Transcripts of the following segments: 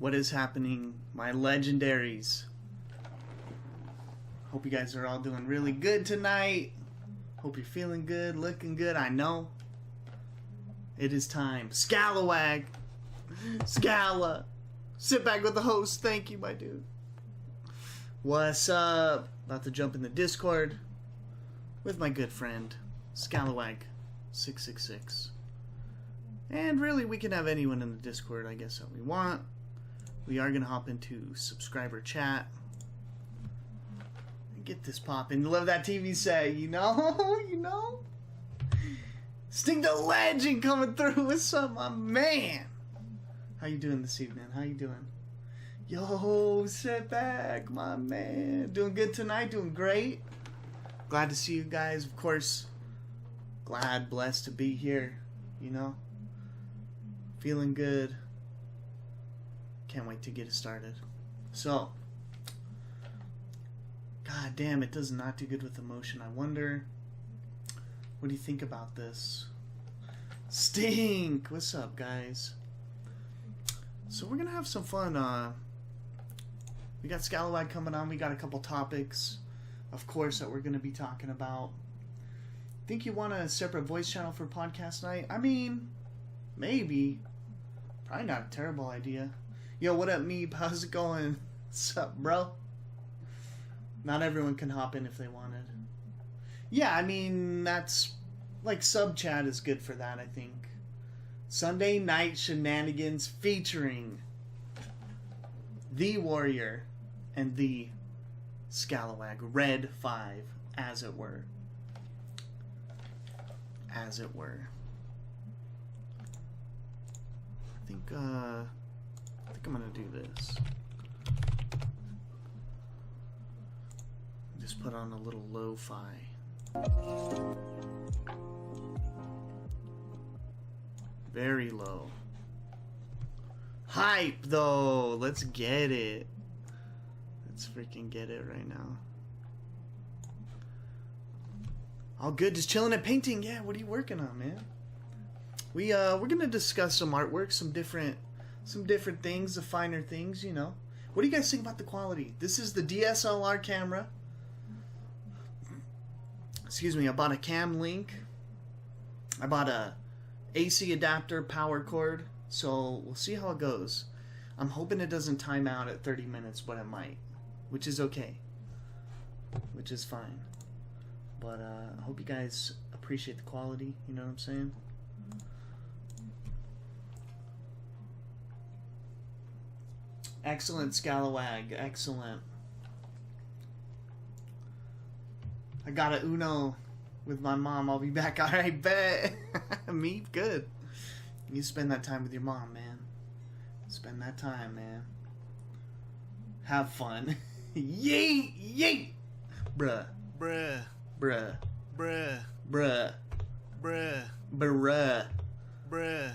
What is happening, my legendaries? Hope you guys are all doing really good tonight. Hope you're feeling good, looking good. I know. It is time. Scalawag. Scala. Sit back with the host. Thank you, my dude. What's up? About to jump in the Discord with my good friend, Scalawag666. And really, we can have anyone in the Discord, I guess, that we want. We are going to hop into subscriber chat. And get this poppin'. Love that TV set, you know? You know? Sting the Legend coming through. What's up, my man? How you doing this evening? How you doing? Yo, sit back, my man. Doing good tonight? Doing great? Glad to see you guys, of course. Glad, blessed to be here, you know? Feeling good. Can't wait to get it started. So, god damn, it does not do good with emotion. I wonder, what do you think about this? Stink! What's up, guys? So we're gonna have some fun. We got Scalawag coming on. We got a couple topics, of course, that we're gonna be talking about. Think you want a separate voice channel for podcast night? I mean, maybe. Probably not a terrible idea. Yo, what up, Meep? How's it going? What's up, bro? Not everyone can hop in if they wanted. Yeah, I mean, that's... like, sub-chat is good for that, I think. Sunday Night Shenanigans featuring the Warrior and the Scalawag. Red 5, as it were. As it were. I think I'm gonna do this. Just put on a little lo-fi. Very low. Hype though. Let's get it. Let's freaking get it right now. All good, just chilling and painting. Yeah, what are you working on, man? We're gonna discuss some artwork, some different things, the finer things, you know. What do you guys think about the quality? This is the DSLR camera. Excuse me, I bought a cam link. I bought a AC adapter, power cord. So we'll see how it goes. I'm hoping it doesn't time out at 30 minutes, but it might, which is okay. Which is fine. But I hope you guys appreciate the quality, you know what I'm saying? Excellent, Scalawag. Excellent. I got a Uno with my mom. I'll be back. Alright, bet. Me? Good. You spend that time with your mom, man. Spend that time, man. Have fun. Yeet! Yeet! Bruh. Bruh. Bruh. Bruh. Bruh. Bruh. Bruh. Bruh.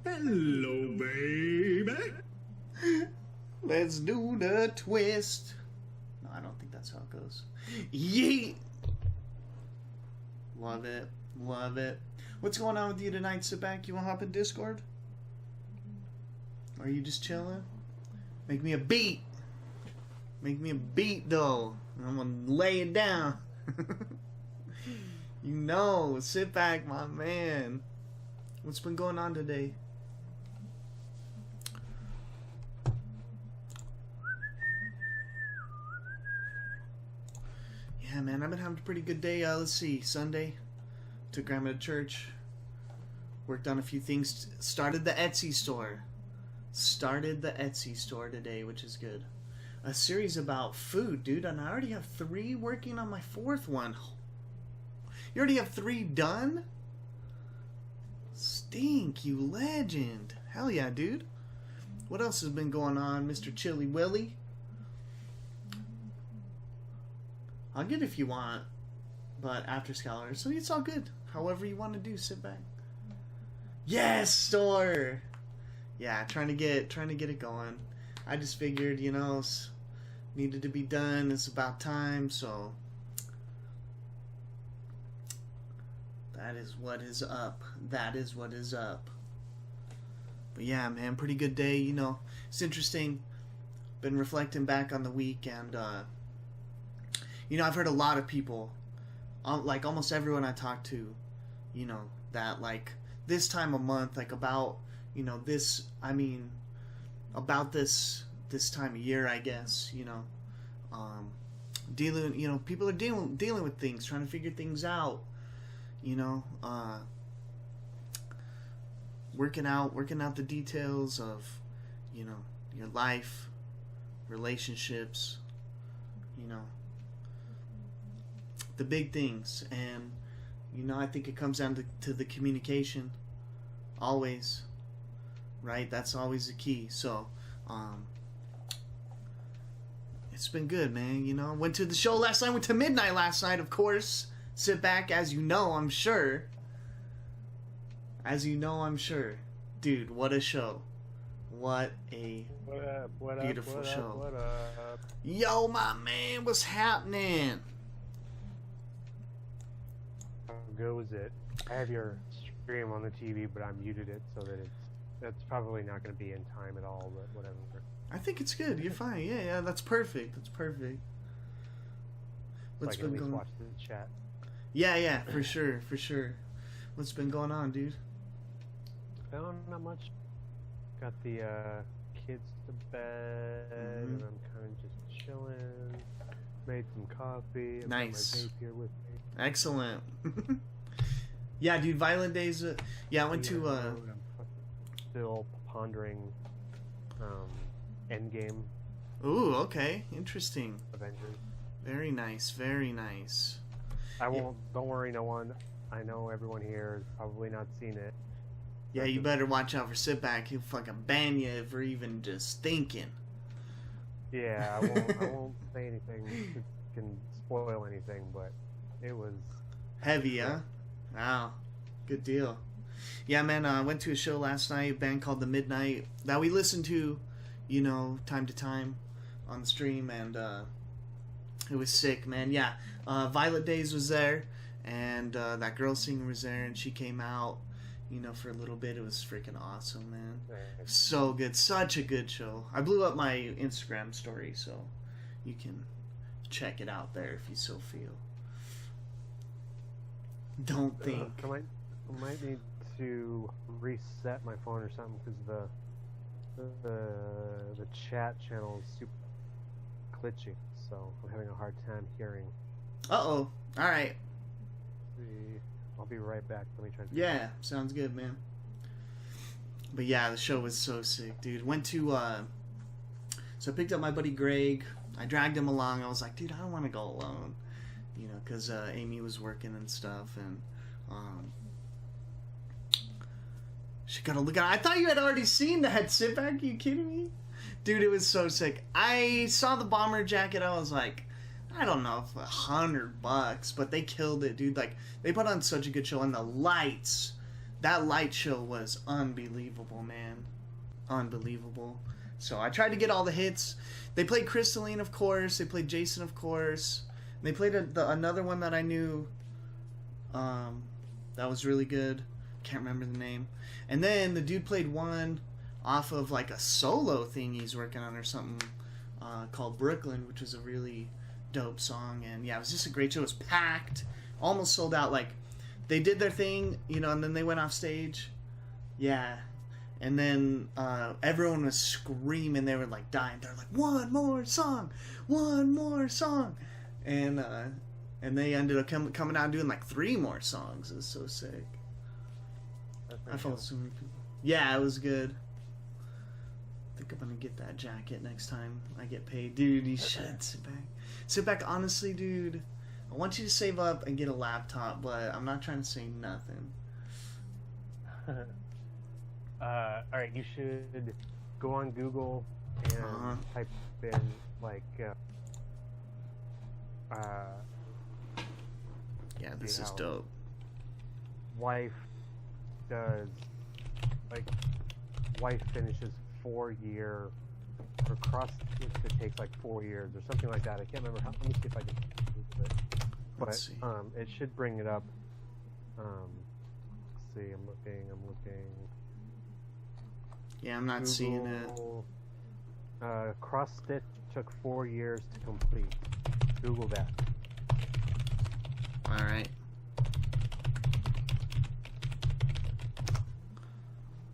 Hello, baby. Let's do the twist. No, I don't think that's how it goes. Yeet! Love it. Love it. What's going on with you tonight? Sit back. You want to hop in Discord? Or are you just chilling? Make me a beat. Make me a beat, though. I'm going to lay it down. You know. Sit back, my man. What's been going on today? Yeah, man, I've been having a pretty good day. Let's see, Sunday, took Grandma to church, worked on a few things, started the Etsy store. Started the Etsy store today, which is good. A series about food, dude, and I already have 3 working on my 4th one. You already have 3 done? Stink, you legend. Hell yeah, dude. What else has been going on, Mr. Chili Willy? I'll get it if you want, but after Scholar, so it's all good. However you want to do, sit back. Yes, store. Yeah, trying to get it going. I just figured, you know, needed to be done. It's about time, so that is what is up. That is what is up. But yeah, man, pretty good day. You know, it's interesting. Been reflecting back on the week, and you know, I've heard a lot of people, like almost everyone I talk to, you know, that like this time of month, like about, you know, this, I mean, about this time of year, I guess, you know, dealing, you know, people are dealing with things, trying to figure things out, you know, working out the details of, you know, your life, relationships, you know, the big things. And you know, I think it comes down to the communication, always, right? That's always the key. So it's been good, man. You know, went to the show last night, went to midnight last night, of course. Sit back, as you know, I'm sure. Dude, what a show. What a beautiful show. What up? Yo, my man, what's happening? How goes it? I have your stream on the TV, but I muted it so that that's probably not going to be in time at all, but whatever. I think it's good. You're fine. Yeah, that's perfect. What's So I can at least watch the chat. Yeah, for sure. What's been going on, dude? No, not much. Got the kids to bed, and I'm kind of just chilling. Made some coffee. I've Nice. got my vape here with me. Excellent. Yeah, dude, Violent Days. Yeah, I went to. I'm still pondering Endgame Ooh, okay. Interesting. Avengers. Very nice. I won't. Don't worry, no one. I know everyone here has probably not seen it. Yeah, you better watch out for Sit Back. He'll fucking ban you for even just thinking. Yeah, I won't say anything that can spoil anything, but it was Heavy, huh? Wow. Good deal. Yeah, man, I went to a show last night, a band called The Midnight, that we listen to, you know, time to time on the stream, and it was sick, man. Yeah, Violet Days was there, and that girl singer was there, and she came out, you know, for a little bit. It was freaking awesome, man. So good. Such a good show. I blew up my Instagram story, so you can check it out there if you so feel. Don't think. I might need to reset my phone or something because the chat channel is super glitchy, so I'm having a hard time hearing. Uh-oh. All right. I'll be right back. Let me try. Yeah, sounds good, man. But yeah, the show was so sick, dude. Went to, so I picked up my buddy Greg. I dragged him along. I was like, dude, I don't want to go alone. You know, because Amy was working and stuff, and she got to look at. I thought you had already seen that. Sit back, are you kidding me? Dude, it was so sick. I saw the bomber jacket. I was like, I don't know, if $100, but they killed it, dude. Like, they put on such a good show, and the lights, that light show was unbelievable, man. Unbelievable. So I tried to get all the hits. They played Crystalline, of course. They played Jason, of course. They played another one that I knew that was really good. Can't remember the name. And then the dude played one off of like a solo thing he's working on or something called Brooklyn, which was a really dope song. And yeah, it was just a great show. It was packed, almost sold out. Like, they did their thing, you know, and then they went off stage. Yeah. And then everyone was screaming. They were like dying. They're like, one more song. And they ended up coming out and doing like 3 more songs. It was so sick. I felt so many people. Yeah, it was good. I think I'm gonna get that jacket next time I get paid. Dude, you should sit back. Sit back, honestly, dude. I want you to save up and get a laptop, but I'm not trying to say nothing. Alright, you should go on Google and type in, like, yeah, this is dope. Wife finishes 4-year, or cross to take like 4 years or something like that. I can't remember how. Let me see if I can Google it. But it should bring it up. Let's see, I'm looking. Yeah, I'm not seeing it. Cross stitch took 4 years to complete. Google that. Alright.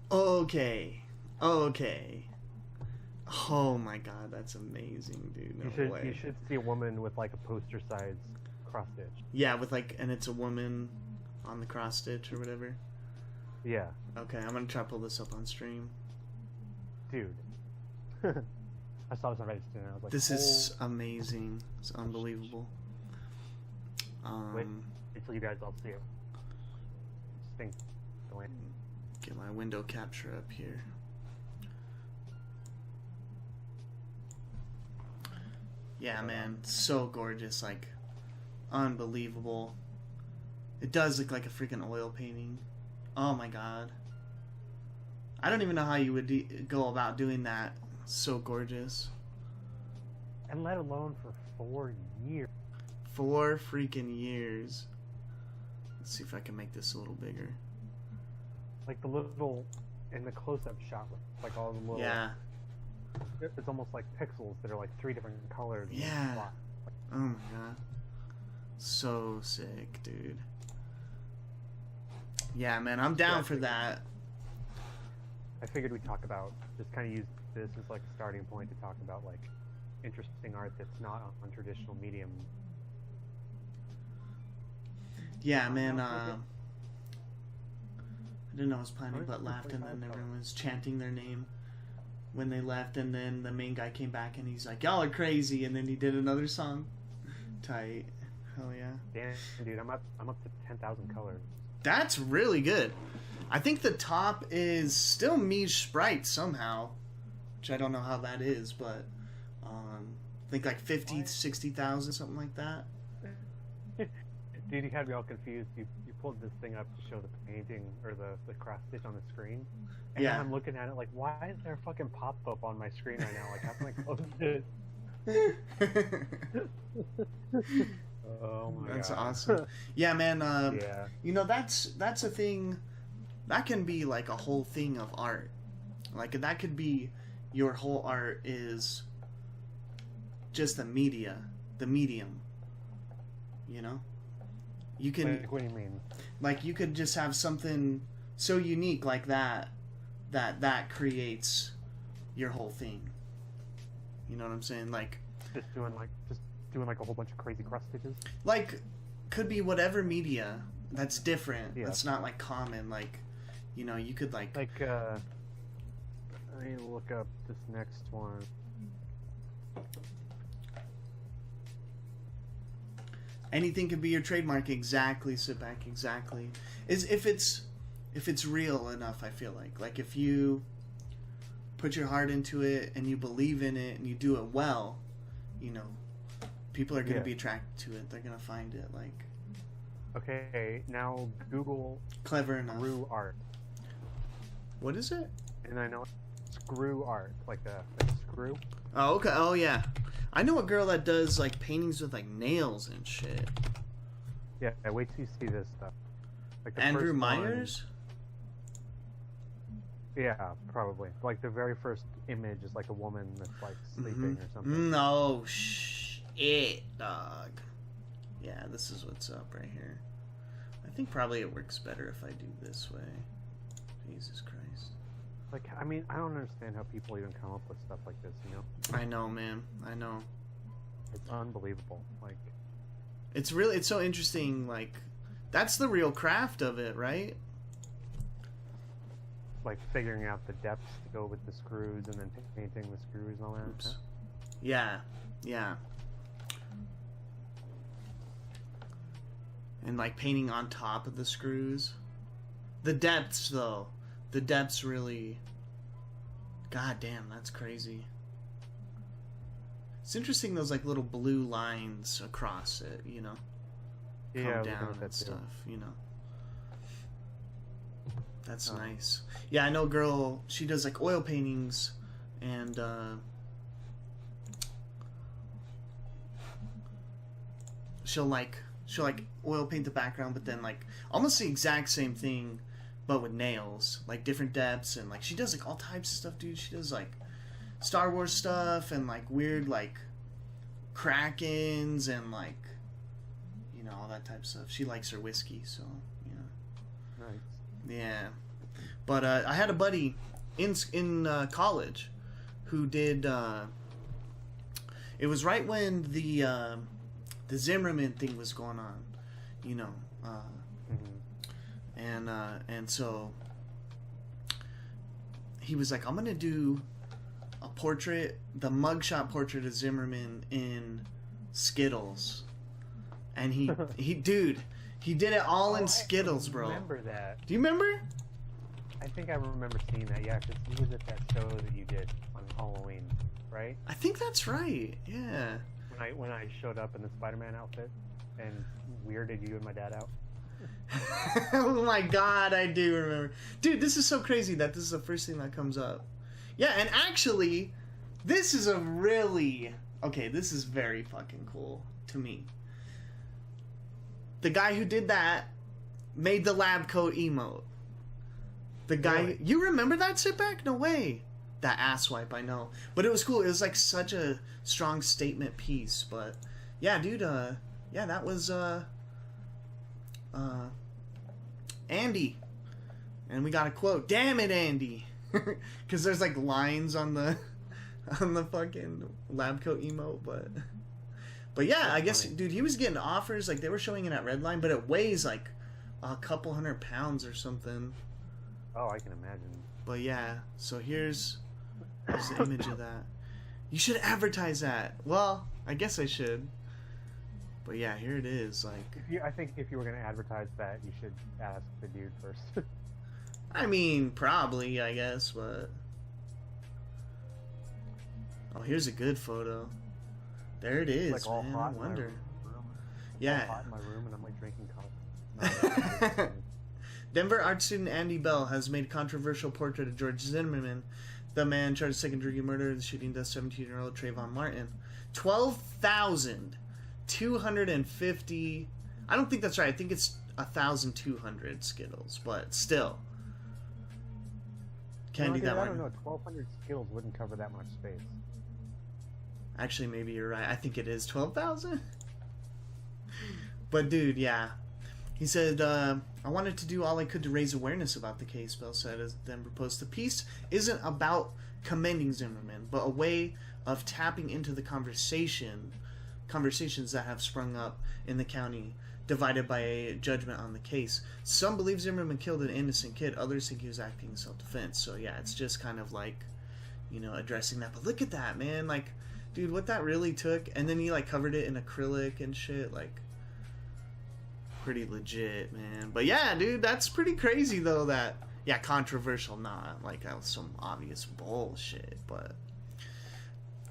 Okay. Okay. Oh my god, that's amazing, dude. No way. You should see a woman with like a poster size cross stitch. Yeah, with like, and it's a woman on the cross stitch or whatever. Yeah. Okay, I'm gonna try to pull this up on stream. Dude. I saw this on Reddit and I was like, This is amazing. It's unbelievable. Wait until you guys all see it. Stink. Get my window capture up here. Yeah, man, so gorgeous, like, unbelievable. It does look like a freaking oil painting. Oh my god. I don't even know how you would go about doing that. So gorgeous. And let alone for 4 years. 4 freaking years. Let's see if I can make this a little bigger. Like the little, in the close-up shot, like all the little... Yeah. It's almost like pixels that are like 3 different colors. Yeah. Oh my god. So sick, dude. Yeah, man, I'm down for that. I figured we'd talk about, just kind of use this as like a starting point to talk about like interesting art that's not on traditional medium. Yeah, man, I didn't know I was planning, but laughed, and then everyone was chanting their name when they left, and then the main guy came back and he's like, y'all are crazy, and then he did another song. Tight. Hell yeah. Damn, dude, I'm up to 10,000 colors. That's really good. I think the top is still Mi's Sprite somehow, which I don't know how that is, but I think like 50, 60,000, something like that. Dude, you had me all confused. You pulled this thing up to show the painting or the cross stitch on the screen. And Yeah. I'm looking at it like, why is there a fucking pop-up on my screen right now? Like, how can I close it? Oh my god. That's awesome. Yeah, man. Yeah. You know, that's a thing. That can be like a whole thing of art. Like that could be your whole art is just the medium. You know, you can Like, what do you mean? like you could just have something so unique like that creates your whole thing. You know what I'm saying? Like Just doing like a whole bunch of crazy cross stitches. like could be whatever media that's different. Yeah. That's not like common. Like, you know, you could like Like, I need to look up this next one. anything could be your trademark. Exactly. Sit back. Exactly. Is if it's real enough. I feel like if you put your heart into it and you believe in it and you do it well, you know, people are gonna be attracted to it. They're gonna find it like Okay, now Google clever enough. screw art. What is it? And I know screw art, like a screw. Oh, okay. Oh, yeah. I know a girl that does like paintings with like nails and shit. Yeah, wait till you see this stuff. Like the Andrew first Myers? One, yeah, probably. Like the very first image is like a woman that's like sleeping or something. No shit, dog. Yeah, this is what's up right here. I think probably it works better if I do this way. Jesus Christ. Like, I mean, I don't understand how people even come up with stuff like this, you know? I know, man. I know. It's unbelievable. Like, It's so interesting. Like, that's the real craft of it, right? like figuring out the depths to go with the screws and then painting the screws and all that. Oops. Yeah. Yeah. And like painting on top of the screws. The depths, though. The depths really... God damn, that's crazy. It's interesting those like little blue lines across it, you know? Come Yeah, down that and too. stuff, you know? That's nice. Yeah, I know a girl, she does like oil paintings and she'll oil paint the background, but then like almost the exact same thing but with nails, like different depths, and like she does like all types of stuff, dude. She does like Star Wars stuff and like weird like Krakens and like, you know, all that type of stuff. She likes her whiskey, so you know. Nice. Yeah, but I had a buddy in college who did. It was right when the Zimmerman thing was going on, you know, and so he was like, I'm gonna do a portrait, the mugshot portrait of Zimmerman in Skittles, and he did it all in Skittles, bro. I remember that. Do you remember? I think I remember seeing that. Yeah, because he was at that show that you did on Halloween, right? I think that's right. Yeah. When I showed up in the Spider-Man outfit and weirded you and my dad out. Oh my god, I do remember. Dude, this is so crazy that this is the first thing that comes up. Yeah, and actually, this is this is very fucking cool to me. The guy who did that made the lab coat emote. The guy, Really? you remember that, Sitback? No way. That asswipe, I know. But it was cool. It was like such a strong statement piece. But yeah, dude, yeah, that was Andy. And we got a quote. Damn it, Andy. Because there's like lines on the fucking lab coat emote, but yeah, That's I guess, funny. dude, he was getting offers, like they were showing it at Redline, but it weighs like a couple 100 pounds or something. Oh, I can imagine. But yeah, so here's the image of that. You should advertise that. Well, I guess I should. But yeah, here it is. Like, I think if you were going to advertise that, you should ask the dude first. I mean, probably, I guess, but... Oh, here's a good photo. There it is, like all man. hot I in my wonder. room. Yeah. All hot in my room, and I'm like drinking coffee. Denver art student Andy Bell has made controversial portrait of George Zimmerman, the man charged with second-degree murder of the shooting death 17-year-old Trayvon Martin. 12,250. I don't think that's right. I think it's 1,200 Skittles, but still. Can't do that I don't one. know. 1,200 Skittles wouldn't cover that much space. Actually, maybe you're right. I think it is 12,000. But dude, yeah. He said, I wanted to do all I could to raise awareness about the case, Bell said as Denver Post. The piece isn't about commending Zimmerman, but a way of tapping into the conversations that have sprung up in the county, divided by a judgment on the case. Some believe Zimmerman killed an innocent kid. Others think he was acting in self-defense. So yeah, it's just kind of like, you know, addressing that. But look at that, man. Like, dude, what that really took. And then he like covered it in acrylic and shit. Like, pretty legit, man. But yeah, dude, that's pretty crazy though. That, yeah, controversial, not like that was some obvious bullshit. But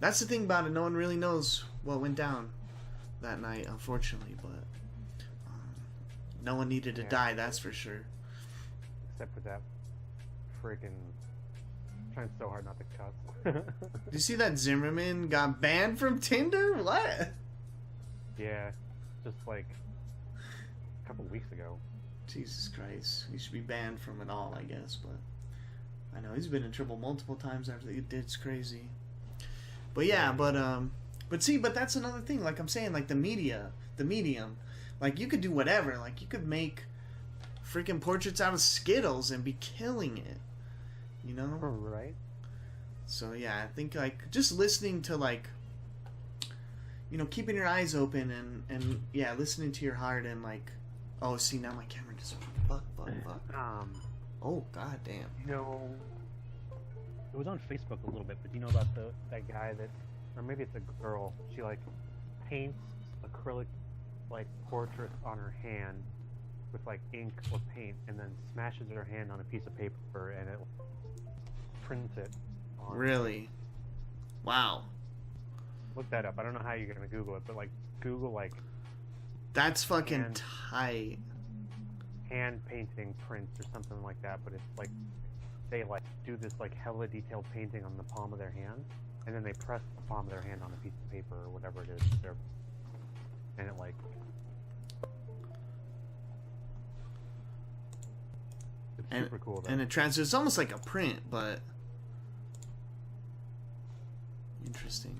that's the thing about it. No one really knows what went down that night, unfortunately. But no one needed to die, that's for sure. Except for that freaking... Trying so hard not to cuss. Did you see that Zimmerman got banned from Tinder? What? Yeah, just like a couple weeks ago. Jesus Christ. He should be banned from it all, I guess. But I know he's been in trouble multiple times after it did. It's crazy. But yeah, but see, but that's another thing. Like I'm saying, like the medium, like you could do whatever. Like you could make freaking portraits out of Skittles and be killing it. You know? Right. So yeah, I think like just listening to like, you know, keeping your eyes open and yeah, listening to your heart and like, oh, see now my camera just fuck. Oh god damn. You know, it was on Facebook a little bit, but you know about that guy that, or maybe it's a girl. She like paints acrylic like portraits on her hand with like ink or paint, and then smashes her hand on a piece of paper and it prints it on. Really? Wow. Look that up. I don't know how you're gonna Google it, but like Google like That's fucking And- tight. hand painting prints or something like that. But it's like they like do this like hella detailed painting on the palm of their hand, and then they press the palm of their hand on a piece of paper or whatever it is. And it like it's And, super cool, though. and it transfers. It's almost like a print, but interesting.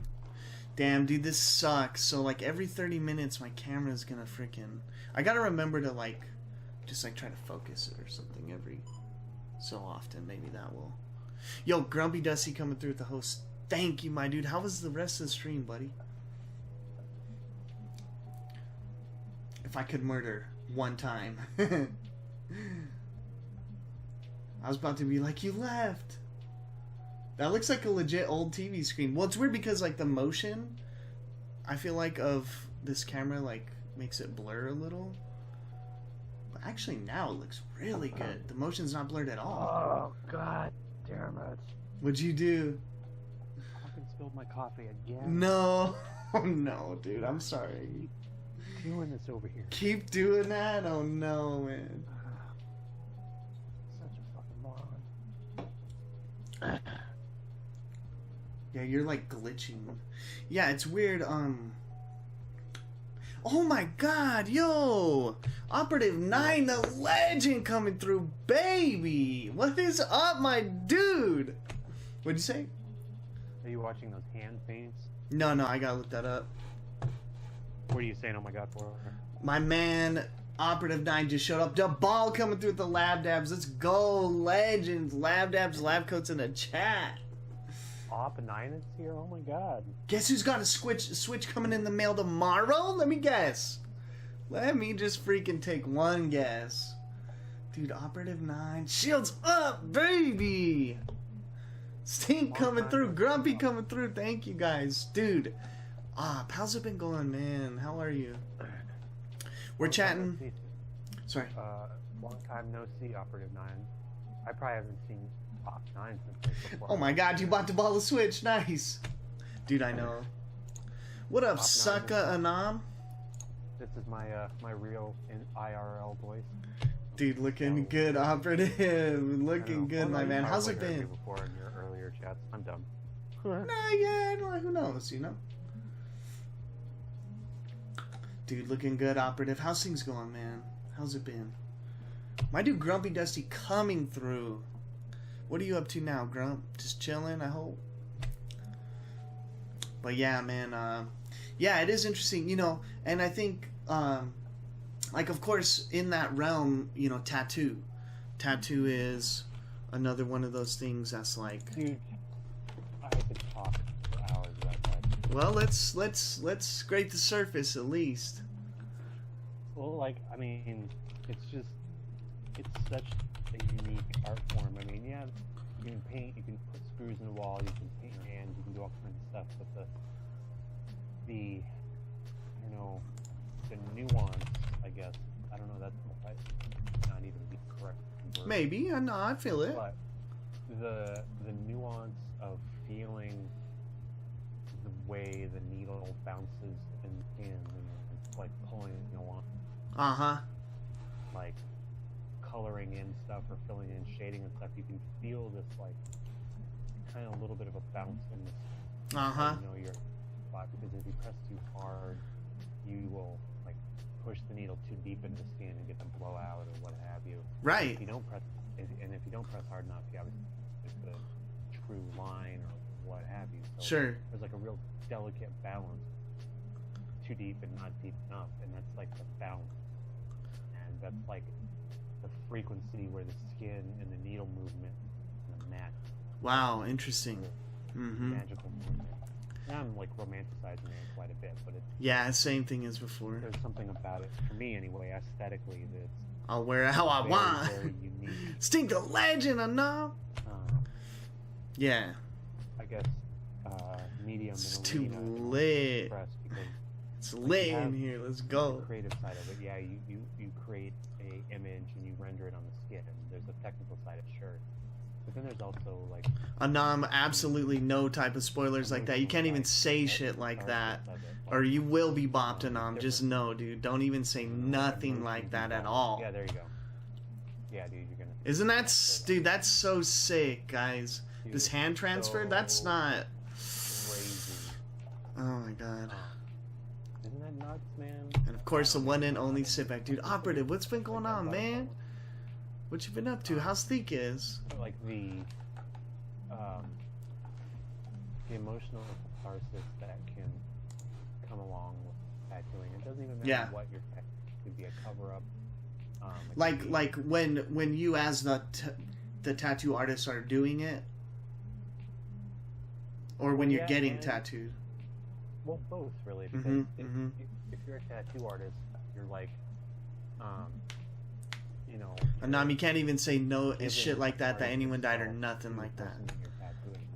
Damn, dude, this sucks. So like every 30 minutes, my camera's gonna freaking. I gotta remember to like, just like try to focus it or something every so often. Maybe that will. Yo, Grumpy Dusty coming through with the host. Thank you, my dude. How was the rest of the stream, buddy? If I could murder one time. I was about to be like, you left. That looks like a legit old TV screen. Well, it's weird because like the motion, I feel like of this camera like makes it blur a little. But actually now it looks really good. The motion's not blurred at all. Oh, god damn it. What'd you do? I fucking spilled my coffee again. No. Oh no, dude. I'm sorry. Keep doing this over here. Keep doing that? Oh no, man. Such a fucking moron. Yeah, you're like glitching. Yeah, it's weird. Oh my god, yo! Operative 9, the legend coming through, baby! What is up, my dude? What'd you say? Are you watching those hand paints? No, I gotta look that up. What are you saying, oh my god, for? My man, Operative 9 just showed up. The ball coming through with the lab dabs. Let's go, legends. Lab dabs, lab coats in the chat. Op 9 is here? Oh my god. Guess who's got a switch coming in the mail tomorrow? Let me guess. Let me just freaking take one guess. Dude, Operative 9. Shields up, baby! Stink coming through. Grumpy coming through. Thank you, guys. Dude. How's it been going, man? How are you? We're chatting. Sorry. Long time no see, Operative 9. I probably haven't seen Op 9 since before. Oh my god, you bought the ball of Switch. Nice. Dude, I know. What up, Sucka Anam? This is my my real IRL voice. Dude, looking good, Operative. Looking good, my man. How's it been? Before in your earlier chats. I'm dumb. Nah, yeah, who knows, you know? Dude, looking good, Operative. How's things going, man? How's it been? My dude Grumpy Dusty coming through. What are you up to now, Grump? Just chilling, I hope. But yeah, man, yeah, it is interesting, you know, and I think, like, of course, in that realm, you know, tattoo is another one of those things that's like, dude, I could talk for hours about that. well, let's scrape the surface at least. Well, like, I mean, it's such a unique art form. I mean, yeah, you can paint, you can put screws in the wall, you can paint your hands, you can do all kinds of stuff, but the you know, the nuance, I guess, I don't know, that's not even the correct word. Maybe, no, I feel it. But the nuance of feeling the way the needle bounces in the skin when it's like pulling, you know, on, like coloring in stuff or filling in shading and stuff, you can feel this like kind of a little bit of a bounce in the skin. You know, your spot, because if you press too hard, you will like push the needle too deep into the skin and get them blow out or what have you. Right. If you don't press, and if you don't press hard enough, you obviously it's the true line or what have you. So Sure. there's like a real delicate balance, too deep and not deep enough, and that's like the balance, and that's like the frequency where the skin and the needle movement match. Wow, interesting. Magical movement. And I'm like romanticizing it quite a bit, but it's, Yeah, same thing as before. there's something about it, for me anyway, aesthetically, that's I'll wear it how I very, want. very unique. Stink a legend, enough. Yeah. I guess medium It's and too arena I can lit. express because It's like, lit you have in here. Let's the go. creative side of it, yeah, you create a image and you render it on the skin, and there's a technical side of sure, but then there's also like Anam, absolutely no type of spoilers like that. You can't even say shit like that, or you will be bopped, Anam. Just know, dude. Don't even say nothing like that at all. Yeah, there you go. Yeah, dude, you're gonna. Isn't that, dude? That's so sick, guys. Dude, This hand transfer, that's not. crazy. Oh my god. Isn't that nuts, man? And of course, the one and only sit back, dude. Operative, what's been going on, man? What you been up to? How's Thick is? like the emotional catharsis that can come along with tattooing. It doesn't even matter Yeah. what your tattoo could be, a cover up. It Like could be- like when you as the tattoo artist are doing it, or when you're Yeah, getting and- tattooed. well, both really, because Mhm, if, mhm. if you're a tattoo artist, you're like, you know, You can't even say no giving and shit like that part of anyone died or yourself nothing to the like that. person you're tattooing.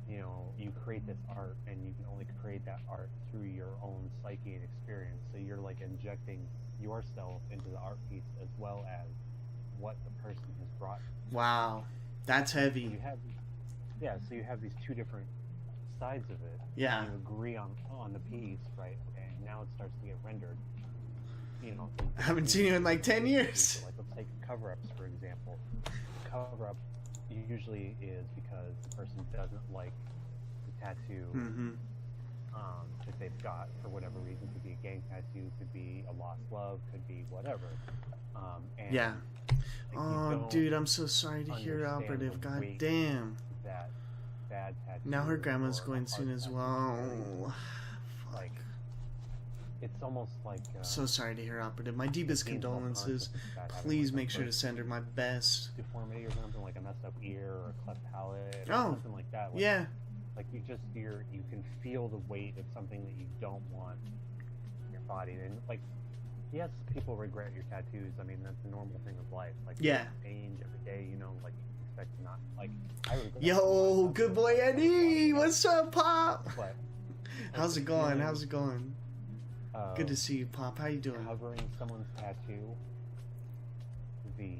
You know, you create this art, and you can only create that art through your own psyche and experience. So you're like injecting yourself into the art piece as well as what the person has brought. Wow, that's So heavy. you have, so you have these two different sides of it. Yeah. You agree on the piece, right? And now it starts to get rendered. You know, I haven't seen you in like 10 years. So, like, let's take cover-ups for example. Cover-up usually is because the person doesn't like the tattoo Mm-hmm. that they've got for whatever reason. Could be a gang tattoo, could be a lost love, could be whatever. And Yeah. like, you Oh, don't dude, I'm so sorry to hear understand Operative. the God weight damn. that bad tattoo. Now her grandma's or going a soon hard as tattoo well. Like, it's almost like So sorry to hear Operative. My deepest being condolences. self-conscious about having, Please like, a make sure to foot send her my best. deformity or something, like a messed up ear or a cleft palate or Oh, something like that. Like, Yeah. like you can feel the weight of something that you don't want in your body. And like, yes, people regret your tattoos. I mean, that's a normal thing of life. Like, Yeah. you change every day, you know, like you expect to not, like, I regret Yo, myself, good boy Eddie. What's up, Pop? but How's it going? How's it going? uh, Good to see you, Pop. How you doing? covering someone's tattoo, the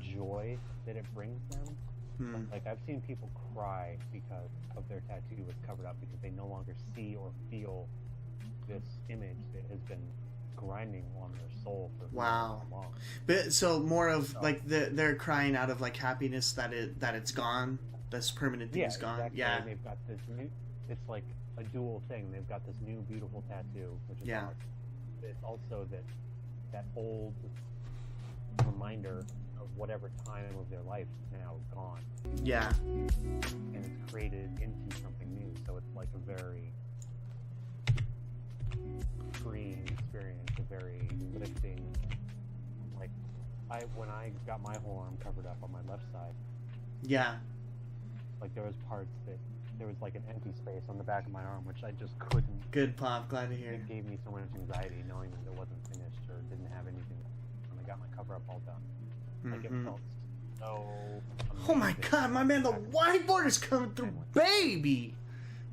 joy that it brings them. Hmm. Like, I've seen people cry because of their tattoo was covered up because they no longer see or feel this image that has been grinding on their soul for Wow. so long. But so more of like they're crying out of like happiness that it's gone. This permanent thing is gone. Exactly. Yeah. And they've got this new. It's like a dual thing. They've got this new beautiful tattoo, which is Yeah. art. It's also that old reminder of whatever time of their life is now gone, Yeah. and it's created into something new. So it's like a very freeing experience, a very lifting. Like, when I got my whole arm covered up on my left side, Yeah. like there was parts that there was like an empty space on the back of my arm, which I just couldn't. Good, Pop. Glad to hear. It gave me so much anxiety knowing that it wasn't finished or didn't have anything when I got my cover up all done. Like, it Mhm. felt so Oh my amazing. God, my man, the whiteboard is coming through, baby.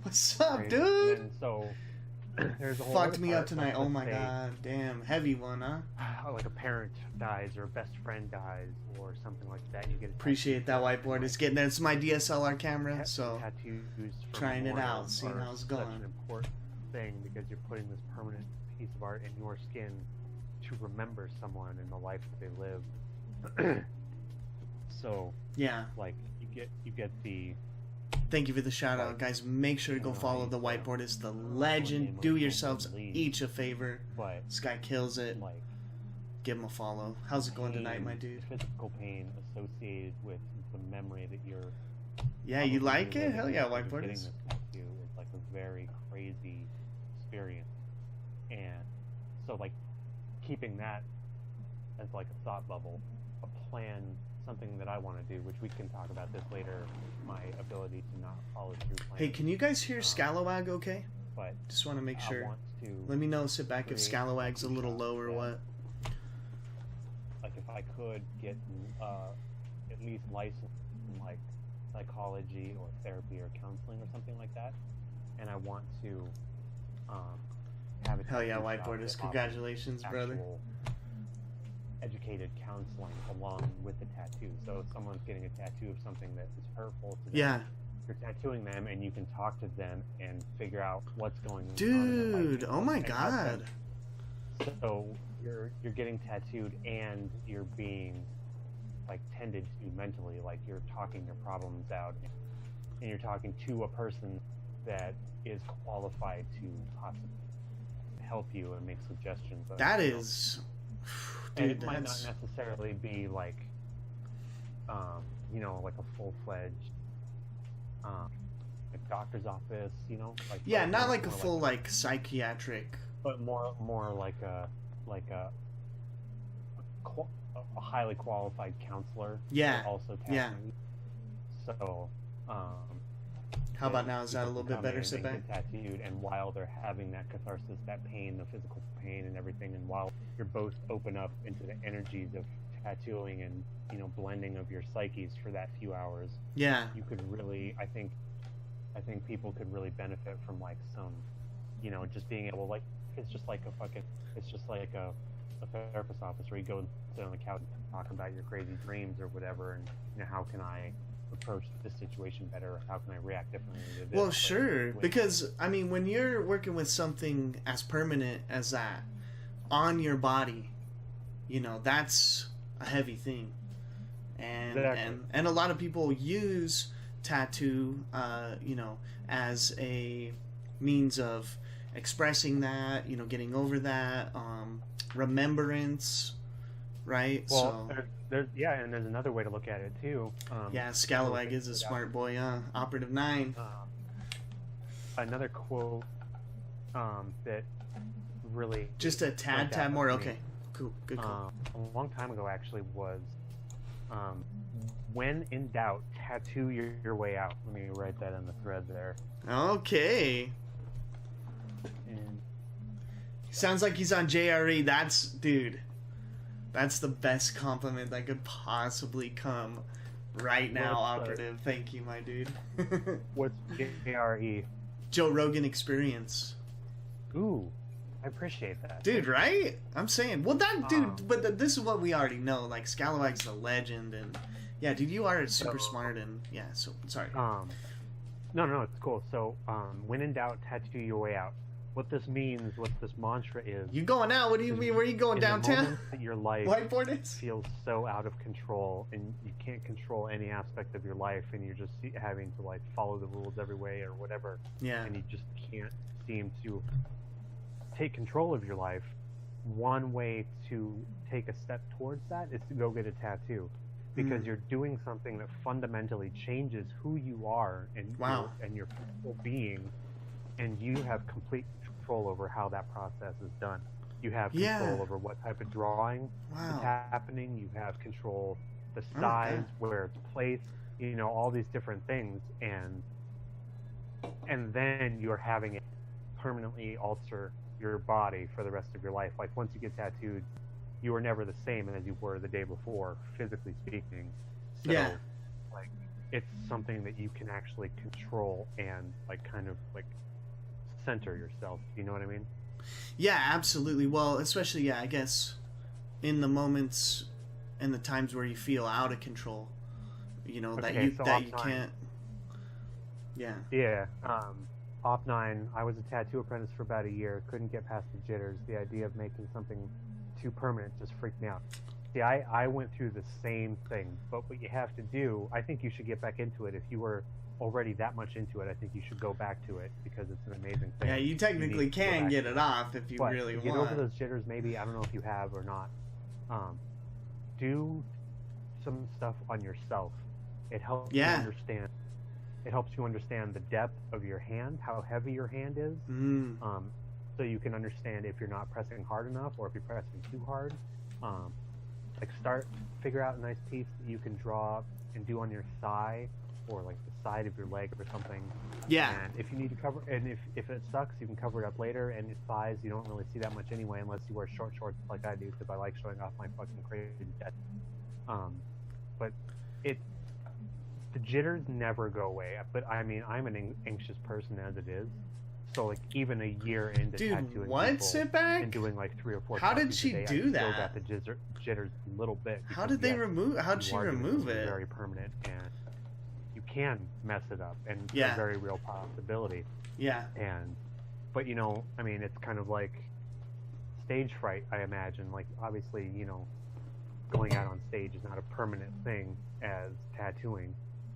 What's up, Crazy. dude? And so there's a whole Fucked other me up part, tonight. like, Oh let's my say, God, damn, heavy one, huh? like a parent dies or a best friend dies or something like that. You get a Appreciate that whiteboard. It's getting there. It's my DSLR camera, so tattoos for trying it out, memorials seeing are how it's such going. an important thing because you're putting this permanent piece of art in your skin to remember someone and the life that they lived. So, yeah. like, you get the Thank you for the shout out, guys. Make sure to go follow the whiteboard. It's the legend. Do yourselves each a favor. but This guy kills it. like Give him a follow. How's it going tonight, my pain, dude? physical pain associated with the memory that you're Yeah, you probably like it? living Hell yeah, after whiteboard getting is. this tattoo is like a very crazy experience, and so like keeping that as like a thought bubble, a plan, something that I want to do, which we can talk about this later. My ability to not follow through plans. Hey, can you guys hear Scalawag okay? But Just want to make I sure. want to Let me know, sit back, if create Scalawag's a coffee little shops low or that, what. like, if I could get at least licensed in like psychology or therapy or counseling or something like that, and I want to have a Hell yeah, tattoo shop whiteboarders. that offers Congratulations, brother. actual educated counseling along with the tattoo. So if someone's getting a tattoo of something that is hurtful to them, Yeah. you're tattooing them and you can talk to them and figure out what's going on in their life Dude, oh my and help them. God. So you're getting tattooed and you're being like tended to mentally, like you're talking your problems out and you're talking to a person that is qualified to possibly help you and make suggestions. That is... And Dude, it might not that's... necessarily be like, like a full-fledged, like doctor's office, like Yeah, but not more- like a more full, like, psychiatric... but more like a a highly qualified counselor. Yeah, for also yeah. tattooed. So, How about now? Is that a people little bit come better, in sit and back? get tattooed, and while they're having that catharsis, that pain, the physical pain and everything, and while you're both open up into the energies of tattooing and blending of your psyches for that few hours, Yeah. you could really, I think people could really benefit from like some, just being able, like, it's just like a therapist's office where you go and sit on the couch and talk about your crazy dreams or whatever, and how can I approach this situation better, or how can I react differently to this? Well, Like, sure, with- because, I mean, when you're working with something as permanent as that on your body, that's a heavy thing. And, Exactly. and a lot of people use tattoo, as a means of expressing that, getting over that, remembrance, right? Well, So, and there's another way to look at it too. yeah, Scalawag is a smart boy, Operative 9. Another quote that really Just a tad jumped out more. at me, Okay, cool, good call. a long time ago actually was, when in doubt, tattoo your way out. Let me write that in the thread there. Okay. And Sounds like he's on JRE. That's the best compliment that could possibly come right now, Well, Operative. Thank you, my dude. what's JRE? Joe Rogan Experience. Ooh, I appreciate that. Dude, right? I'm saying. Well, that dude, Um, but this is what we already know. Like, Scalawag's a legend, and yeah, dude, you are super So- smart, and yeah, so, sorry. No, it's cool. So, when in doubt, tattoo your way out. What this means, what this mantra is, You going out? What do you mean? Where are you going, in the downtown? moments that your life Whiteboard is? feels so out of control and you can't control any aspect of your life, and you're just having to like follow the rules every way or whatever, Yeah. and you just can't seem to take control of your life. One way to take a step towards that is to go get a tattoo, because you're doing something that fundamentally changes who you are and Wow. your physical being, and you have complete control over how that process is done. You have control Yeah. over what type of drawing is Wow. happening. You have control the Oh, size, okay. where it's placed, all these different things, and then you're having it permanently alter your body for the rest of your life. Like, once you get tattooed, you are never the same as you were the day before, physically speaking. So, Yeah. like, it's something that you can actually control and like kind of like center yourself. You know what I mean? Yeah, absolutely. Well, especially, yeah, I guess in the moments and the times where you feel out of control, that Okay, you so that you offline. can't. Yeah. Yeah. Op 9, I was a tattoo apprentice for about a year. Couldn't get past the jitters. The idea of making something too permanent just freaked me out. See, I went through the same thing, but what you have to do, I think you should get back into it. If you were already that much into it, I think you should go back to it, because it's an amazing thing. Yeah, you technically need to go can back get to it off if you But really to get want. over those jitters, maybe, I don't know if you have or not, do some stuff on yourself. It helps Yeah. you understand. It helps you understand the depth of your hand, how heavy your hand is, Mm. so you can understand if you're not pressing hard enough or if you're pressing too hard. Figure out a nice piece that you can draw and do on your thigh or like the side of your leg or something. Yeah. And if you need to cover, and if it sucks, you can cover it up later. And your thighs, you don't really see that much anyway, unless you wear short shorts like I do, because I like showing off my fucking crazy chest. But the jitters never go away. But I mean, I'm an anxious person as it is, so like even a year into Dude, tattooing what? people Sit back? and doing like 3 or 4. How did tattoos a she day, do I still that? got the jitters a little bit. How because, did they yes, remove? How did you she are doing remove something it? Very permanent, and you can mess it up, and it's Yeah. a very real possibility. Yeah. But I mean, it's kind of like stage fright, I imagine. Like, obviously, going out on stage is not a permanent thing as tattooing,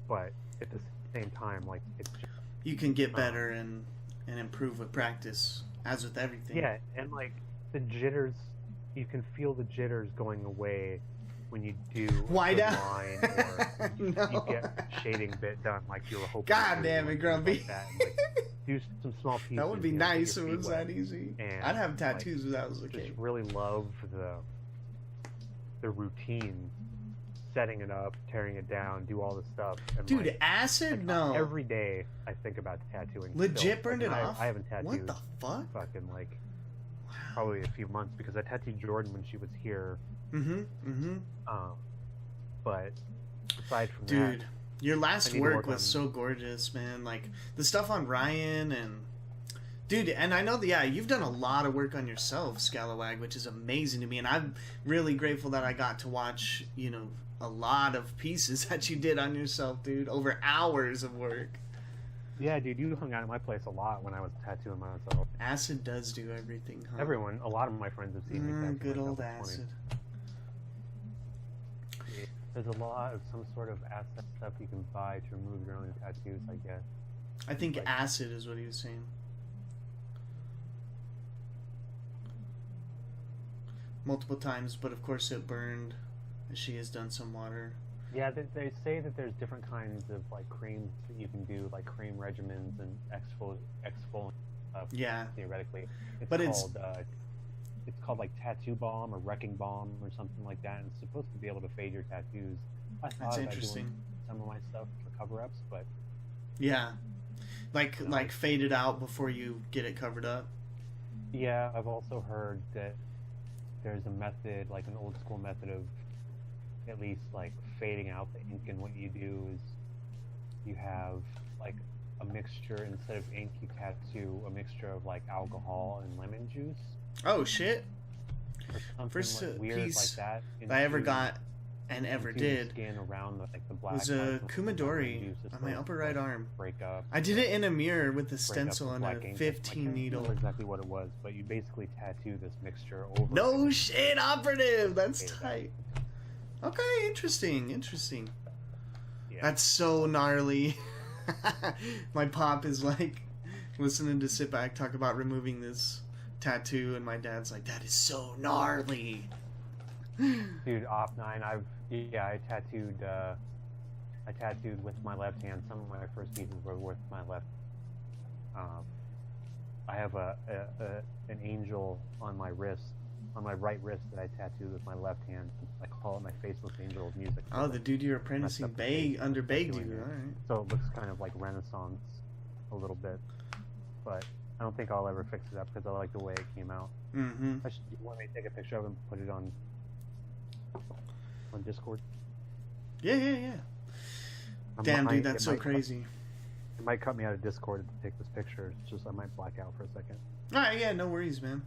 but at the same time, like, it's just, You can get better and improve with practice, as with everything. yeah, and like the jitters you can feel the jitters going away when you do White a out. line or you No. get shading bit done like you were hoping. God to, damn or it, things Grumpy. Like that, and, like, do some small pieces. That would be you know, get nice your if it feet was wet. that easy. And, I'd have tattoos like, if that was the Just case. really love the routine, setting it up, tearing it down, do all the stuff. And, Dude, like, acid? No. Every day I think about tattooing. Legit still. burned Like, it I, off? I haven't tattooed. What the fuck? Fucking like Wow. probably a few months because I tattooed Jordan when she was here. But aside from that, Dude, your I last need to work work was on- so gorgeous, man. Like, the stuff on Ryan and... Dude, and I know that, yeah, you've done a lot of work on yourself, Scalawag, which is amazing to me. And I'm really grateful that I got to watch, you know, a lot of pieces that you did on yourself, dude. Over hours of work. yeah, dude, you hung out at my place a lot when I was tattooing myself. Acid does do everything, huh? Everyone, a lot of my friends have seen me tattoo Good myself old at 20. acid. There's a lot of some sort of acid stuff you can buy to remove your own tattoos, I guess. I think Like- acid is what he was saying. Multiple times, but of course it burned. She has done some water. Yeah, they say that there's different kinds of like creams that you can do, like cream regimens and exfoliant stuff. Yeah. Theoretically, But it's called like tattoo balm or wrecking balm or something like that, and it's supposed to be able to fade your tattoos. I thought That's about interesting. doing some of my stuff for cover-ups, but Yeah. Like fade it out before you get it covered up. yeah, I've also heard that there's a method, like an old school method of at least like fading out the ink, and what you do is you have like a mixture, instead of ink you tattoo a mixture of like alcohol and lemon juice Oh shit. or something First like weird piece like that I ever into- got and ever into the did skin around the black was marks a of the lemon Kumidori juice to on my sort of, upper right like, arm. break up I did it in a mirror with a break up stencil the on black a ink. 15 I can't remember needle. exactly what it was, but you basically tattoo this mixture over No it. shit, operative. That's Fade it out. tight. Okay, interesting. Yeah. That's so gnarly. My pop is like listening to Sit Back talk about removing this tattoo, and my dad's like, "That is so gnarly." Dude, off 9, I tattooed with my left hand. Some of my first pieces were with my left. I have an angel on my wrist, on my right wrist, that I tattooed with my left hand. I call it my faceless angel of music. Oh, the dude you're apprenticing Messed up the under begged tattooing you. there. All right. So it looks kind of like Renaissance a little bit, but I don't think I'll ever fix it up because I like the way it came out. Mm-hmm. Do you want me to take a picture of it and put it on Discord? Yeah. Damn, dude, that's so crazy. It might cut me out of Discord to take this picture. It's just I might black out for a second. All right, yeah, no worries, man.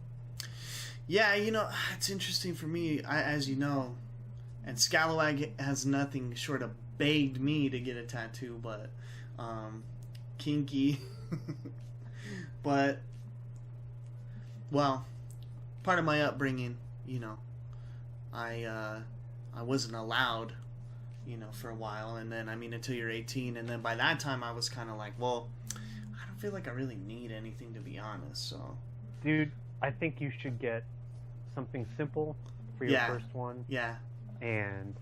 Yeah, you know, it's interesting for me, as you know, and Scalawag has nothing short of begged me to get a tattoo, but kinky. But, well, part of my upbringing, you know, I wasn't allowed, you know, for a while, and then, I mean, until you're 18, and then by that time I was kind of like, well, I don't feel like I really need anything, to be honest, so... Dude, I think you should get something simple for your Yeah. first one. Yeah. And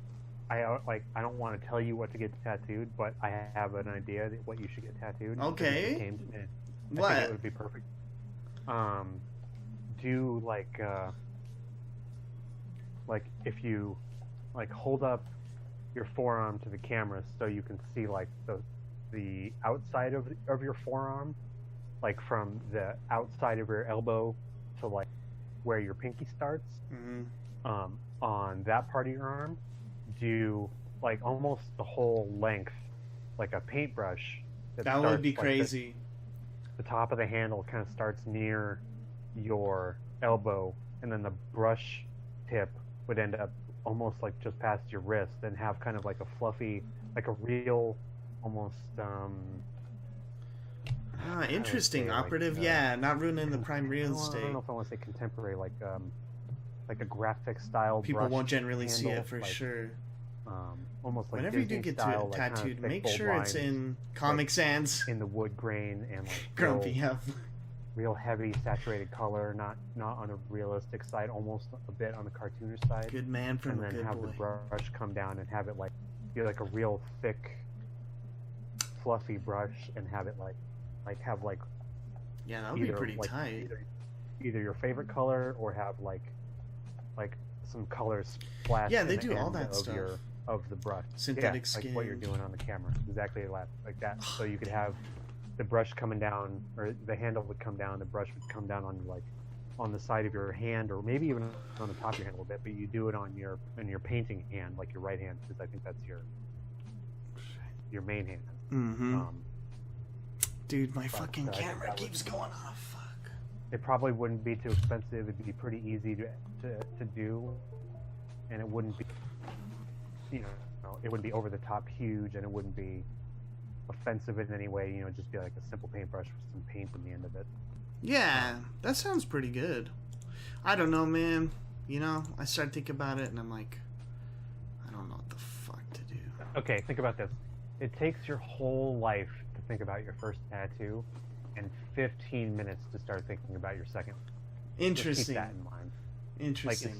I don't want to tell you what to get tattooed, but I have an idea that what you should get tattooed. Okay. If it came to me. I think What? it would be perfect. Do like if you like hold up your forearm to the camera so you can see like the outside of your forearm, like from the outside of your elbow to like where your pinky starts. Mm-hmm. On that part of your arm, do like almost the whole length, like a paintbrush. That would be starts, like, crazy. the top of the handle kind of starts near your elbow, and then the brush tip would end up almost like just past your wrist, and have kind of like a fluffy, like a real, almost Interesting. say, like, Operative, yeah, not ruining the prime real I estate. don't know if I want to say contemporary, like a graphic style. People brush won't generally see handle, it for like, sure. Almost like Whenever you do Disney get style, like, tattooed, kind of thick, make bold sure it's lines in Comic Sans. in the wood grain and like Grumpy, real, yeah. real heavy saturated color, not on a realistic side, almost a bit on the cartoonish side. Good man from And a then good have boy. the brush come down and have it like be like a real thick, fluffy brush, and have it have Yeah, that would be either pretty like tight. either your favorite color or have like some colors splashed. Yeah, they in the do all end that of stuff. of the brush. Synthetic yeah, like what you're skin. doing on the camera, exactly like that. So you could have the brush coming down, or the handle would come down, the brush would come down on on the side of your hand, or maybe even on the top of your hand a little bit. But you do it on your painting hand, like your right hand, because I think that's your main hand. Mm-hmm. Dude, my but, fucking I think camera that keeps going off. Fuck. It probably wouldn't be too expensive. It'd be pretty easy to do, and it wouldn't be, it wouldn't be over the top huge, and it wouldn't be offensive in any way. Just be like a simple paintbrush with some paint on the end of it. Yeah, that sounds pretty good. I don't know, man. I started thinking about it, and I'm like, I don't know what the fuck to do. Okay, think about this. It takes your whole life to think about your first tattoo, and 15 minutes to start thinking about your second. Interesting. Just keep that in mind. Interesting. Like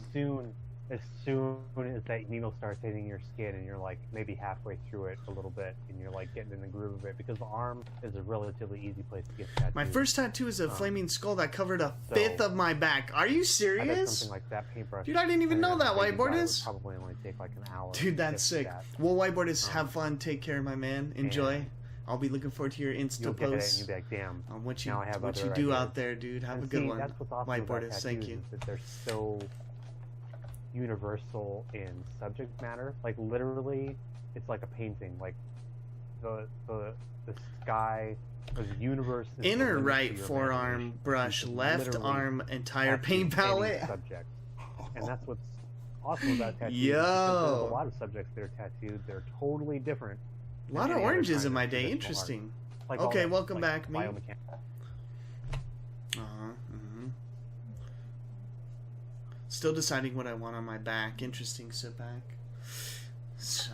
as soon as that needle starts hitting your skin, and you're like maybe halfway through it a little bit, and you're like getting in the groove of it, because the arm is a relatively easy place to get tattooed. My first tattoo is a flaming skull that covered a so- fifth of my back. Are you I bet serious? something like that paintbrush. Dude, I didn't even know that painting whiteboard guy would is. probably only take like an hour. Dude, to that's get sick. that. Well, whiteboard is have fun. Take care, my man. Enjoy. And I'll be looking forward to your Insta You'll get it, and posts you'll be like, damn. on what you now I have what you other do ideas. out there, dude. Have And a good see, one. That's what's awesome Whiteboard about is. Thank tattoos, you. is that they're so universal in subject matter. Like literally, it's like a painting. Like the sky, the universe. Is the Inner limit to right your forearm imagination. brush, You can left literally arm entire tattoo paint any palette. subject. And that's what's awesome about tattoos. Yo. Because there's a lot of subjects that are tattooed. They're totally different. A lot of any other oranges kind in my of day. traditional Interesting. art. Like all Okay, that, welcome like, back, me. biomechanics. Still deciding what I want on my back. Interesting. Sit back.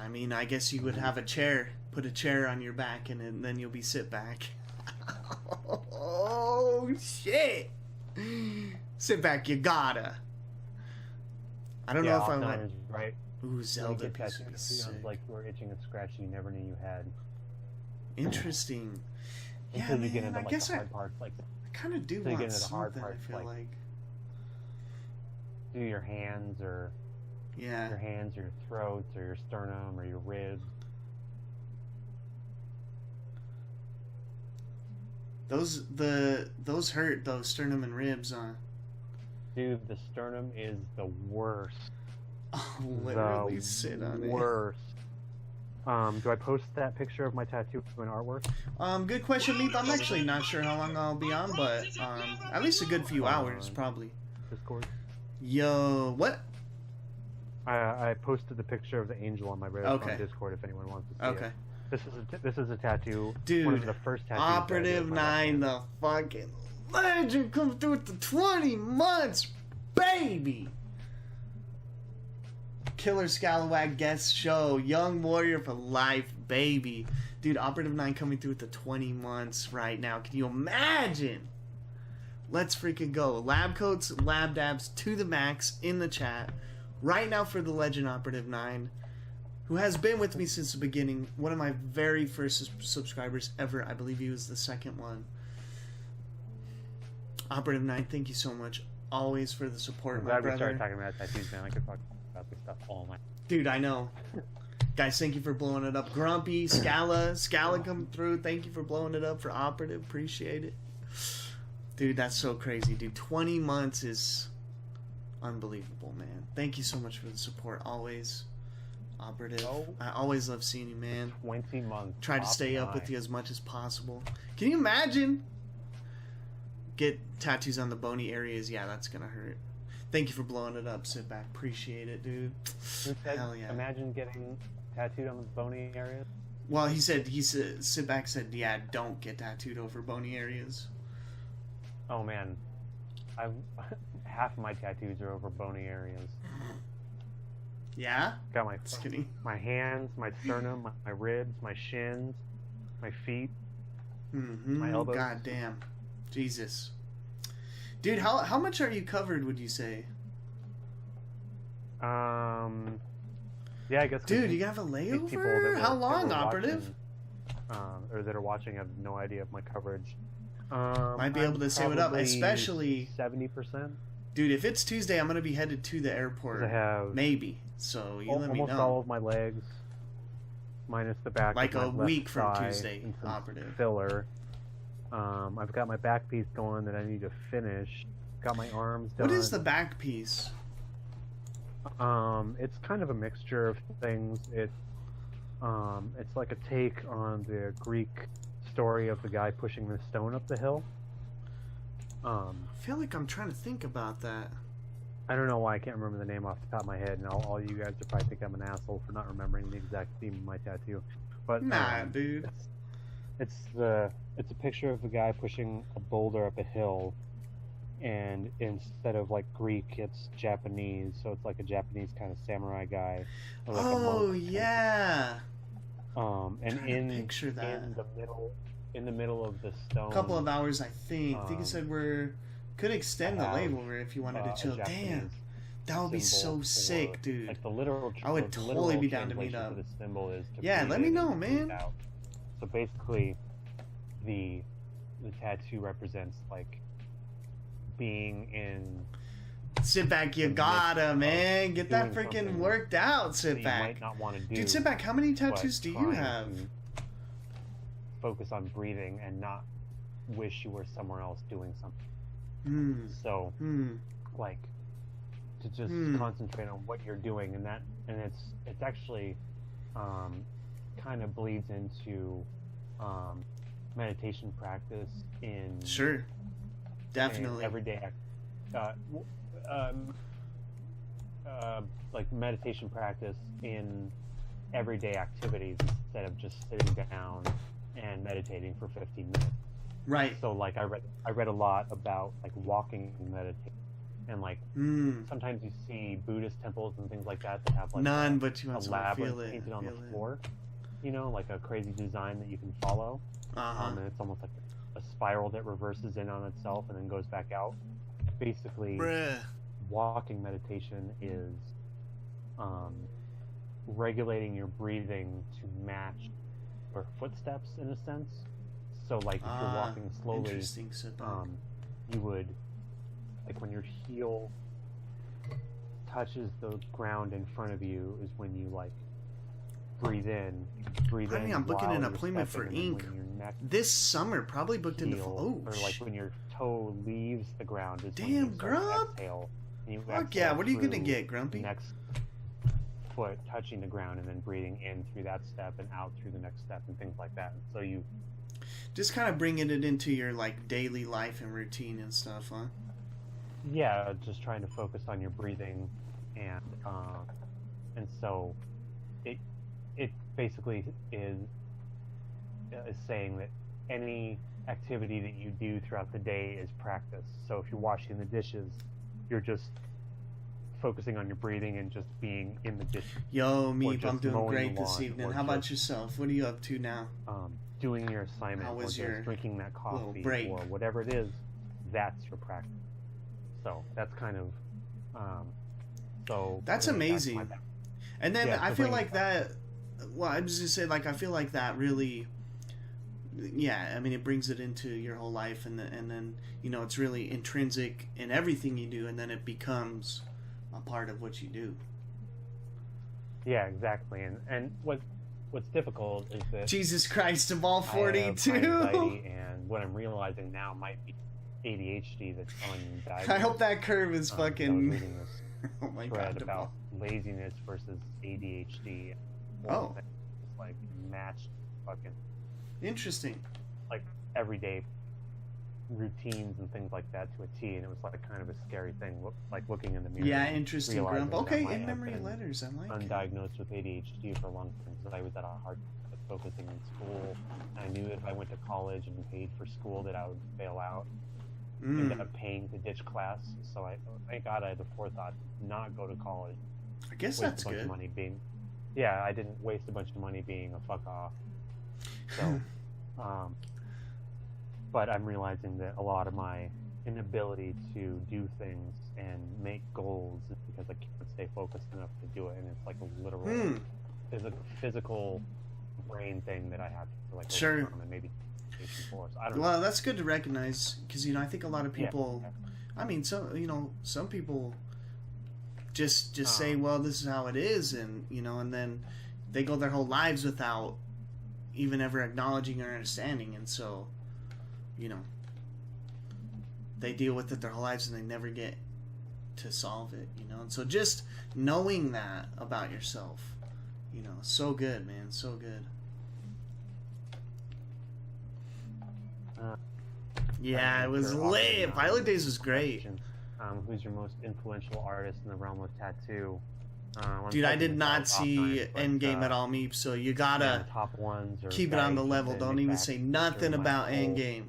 I mean, I guess you would have a chair. Put a chair on your back, and then you'll be sit back. Oh shit! Sit back. You gotta. I don't know if I Offline want. is right. Ooh, When you Zelda get piece would tattooed, be it sick. feels like you were itching and scratching you never knew you had. Interesting. Yeah, Until you man. get into I like guess the I hard parts, like kind of do Until you want get into the hard something. I parts, feel like- like. do your hands or Yeah. your hands or your throat or your sternum or your ribs. Those hurt, those sternum and ribs. Dude, the sternum is the worst. I'll literally The sit on it. worst. Do I post that picture of my tattoo and artwork? Good question, Leap. I'm actually not sure how long I'll be on, but at least a good few hours, On probably. Discord? Yo, what? I posted the picture of the angel on my wrist Okay. on Discord if anyone wants to see Okay. it. This is a tattoo. Dude, one of the first tattoos that I did Operative with my left 9, hand. the fucking legend comes through with the 20 months, baby! Killer Scalawag guest show, Young Warrior for life, baby. Dude, Operative 9 coming through with the 20 months right now. Can you imagine? Let's freaking go. Lab coats, lab dabs to the max in the chat. Right now for the Legend Operative 9, who has been with me since the beginning. One of my very first subscribers ever. I believe he was the second one. Operative 9, thank you so much. Always for the support, I'm my glad we brother. started talking about tattoos, man. I could talk about this stuff all night. Dude, I know. Guys, thank you for blowing it up. Grumpy, Scala come through. Thank you for blowing it up for Operative. Appreciate it. Dude, that's so crazy, dude. 20 months is unbelievable, man. Thank you so much for the support. Always. Operative. Oh. I always love seeing you, man. 20 months. Try to top stay up with nine. you as much as possible. Can you imagine? Get tattoos on the bony areas. Yeah, that's gonna hurt. Thank you for blowing it up. Sit back. Appreciate it, dude. Who said, Hell yeah. Imagine getting tattooed on the bony areas. Well, he said, sit back said, yeah, don't get tattooed over bony areas. Oh man, half of my tattoos are over bony areas. Yeah? Got my Just kidding. my hands, my sternum, my ribs, my shins, my feet. Mm-hmm. My elbows. God damn. Jesus. Dude, how much are you covered, would you say? Yeah, I guess. Dude, you have a layover? How long, operative? Or that are watching have no idea of my coverage. Might be able to say what up, especially 70%. Dude, if it's Tuesday, I'm gonna be headed to the airport. I have maybe. So you let me know. Almost all of my legs, minus the back. Like of a my week left from thigh Tuesday, and some operative. Filler. I've got my back piece going that I need to finish. Got my arms done. What is the back piece? It's kind of a mixture of things. It's like a take on the Greek story of the guy pushing the stone up the hill. I feel like I'm trying to think about that. I don't know why I can't remember the name off the top of my head, and all you guys are probably think I'm an asshole for not remembering the exact theme of my tattoo. But nah, dude. It's a picture of a guy pushing a boulder up a hill, and instead of like Greek, it's Japanese, so it's like a Japanese kind of samurai guy. Or like Oh a monk yeah. And Picture that. in the middle of the stone. A couple of hours, I think. I think it said could extend the layover if you wanted to chill. Damn, that would be so sick, dude. Like the literal. I would totally be down to meet up. For the symbol is to yeah, let me know, man. Out. So basically, the tattoo represents like being in. Sit back, you gotta, man. Get that freaking worked out, Sit You back. might not want to do. Dude, Sit back, how many tattoos do you have? Focus on breathing and not wish you were somewhere else doing something. So, like, to just concentrate on what you're doing, and it's actually kind of bleeds into meditation practice in definitely in everyday like meditation practice in everyday activities instead of just sitting down and meditating for 15 minutes. Right. So like I read a lot about like walking meditation, and like sometimes you see Buddhist temples and things like that have like none, but you a want to labyrinth feel it, painted on the floor. You know, like a crazy design that you can follow. And it's almost like a spiral that reverses in on itself and then goes back out. Basically, walking meditation is regulating your breathing to match your footsteps in a sense. So like if you're walking slowly, you would, like when your heel touches the ground in front of you is when you like breathe in. I'm booking an appointment for ink this summer. Probably booked in the fall. Or like when your toe leaves the ground is damn, when you Grump. Exhale. Fuck yeah, what are you gonna get, Grumpy? Next foot touching the ground and then breathing in through that step and out through the next step and things like that. So you just kind of bringing it into your like daily life and routine and stuff, huh? Yeah, just trying to focus on your breathing, and so it basically is saying that any activity that you do throughout the day is practice. So if you're washing the dishes, you're just focusing on your breathing and just being in the dish. Yo, Meep, I'm doing great this evening. How about yourself? What are you up to now? Doing your assignment, or just drinking that coffee, break? Or whatever it is, that's your practice. So that's kind of that's amazing. And then I feel like that. Well, I was just say like I feel like that really. Yeah, I mean it brings it into your whole life, and then you know it's really intrinsic in everything you do, and then it becomes a part of what you do. Yeah, exactly. And what's difficult is that Jesus Christ, of all 42. I have anxiety, and what I'm realizing now might be ADHD that's undiagnosed. I hope that curve is fucking. I was reading this oh my thread God, about laziness versus ADHD. Oh, it's like matched fucking. Interesting. Like everyday routines and things like that to a T, and it was like kind of a scary thing, like looking in the mirror. Yeah, interesting, Grump. Okay, in memory letters, I like undiagnosed with ADHD for a long time because I was at a hard time focusing in school. I knew if I went to college and paid for school that I would fail out. Ended up paying to ditch class, so thank God I had the forethought to not go to college. I guess that's good. I didn't waste a bunch of money being a fuck off. So, but I'm realizing that a lot of my inability to do things and make goals because I can't stay focused enough to do it, and it's like a literal physical brain thing that I have to like Sure. overcome and maybe for. So I don't know. Well, that's good to recognize because I think a lot of people. Yeah. I mean, some people just say, "Well, this is how it is," and and then they go their whole lives without even ever acknowledging or understanding, and so, they deal with it their whole lives and they never get to solve it, And so just knowing that about yourself, so good, man, so good. Yeah, it was lit. Violet Days was great. Who's your most influential artist in the realm of tattoo? Dude, I did not see Endgame at all, Meep, so you gotta the top ones or keep it on the level. Don't even say nothing about Endgame.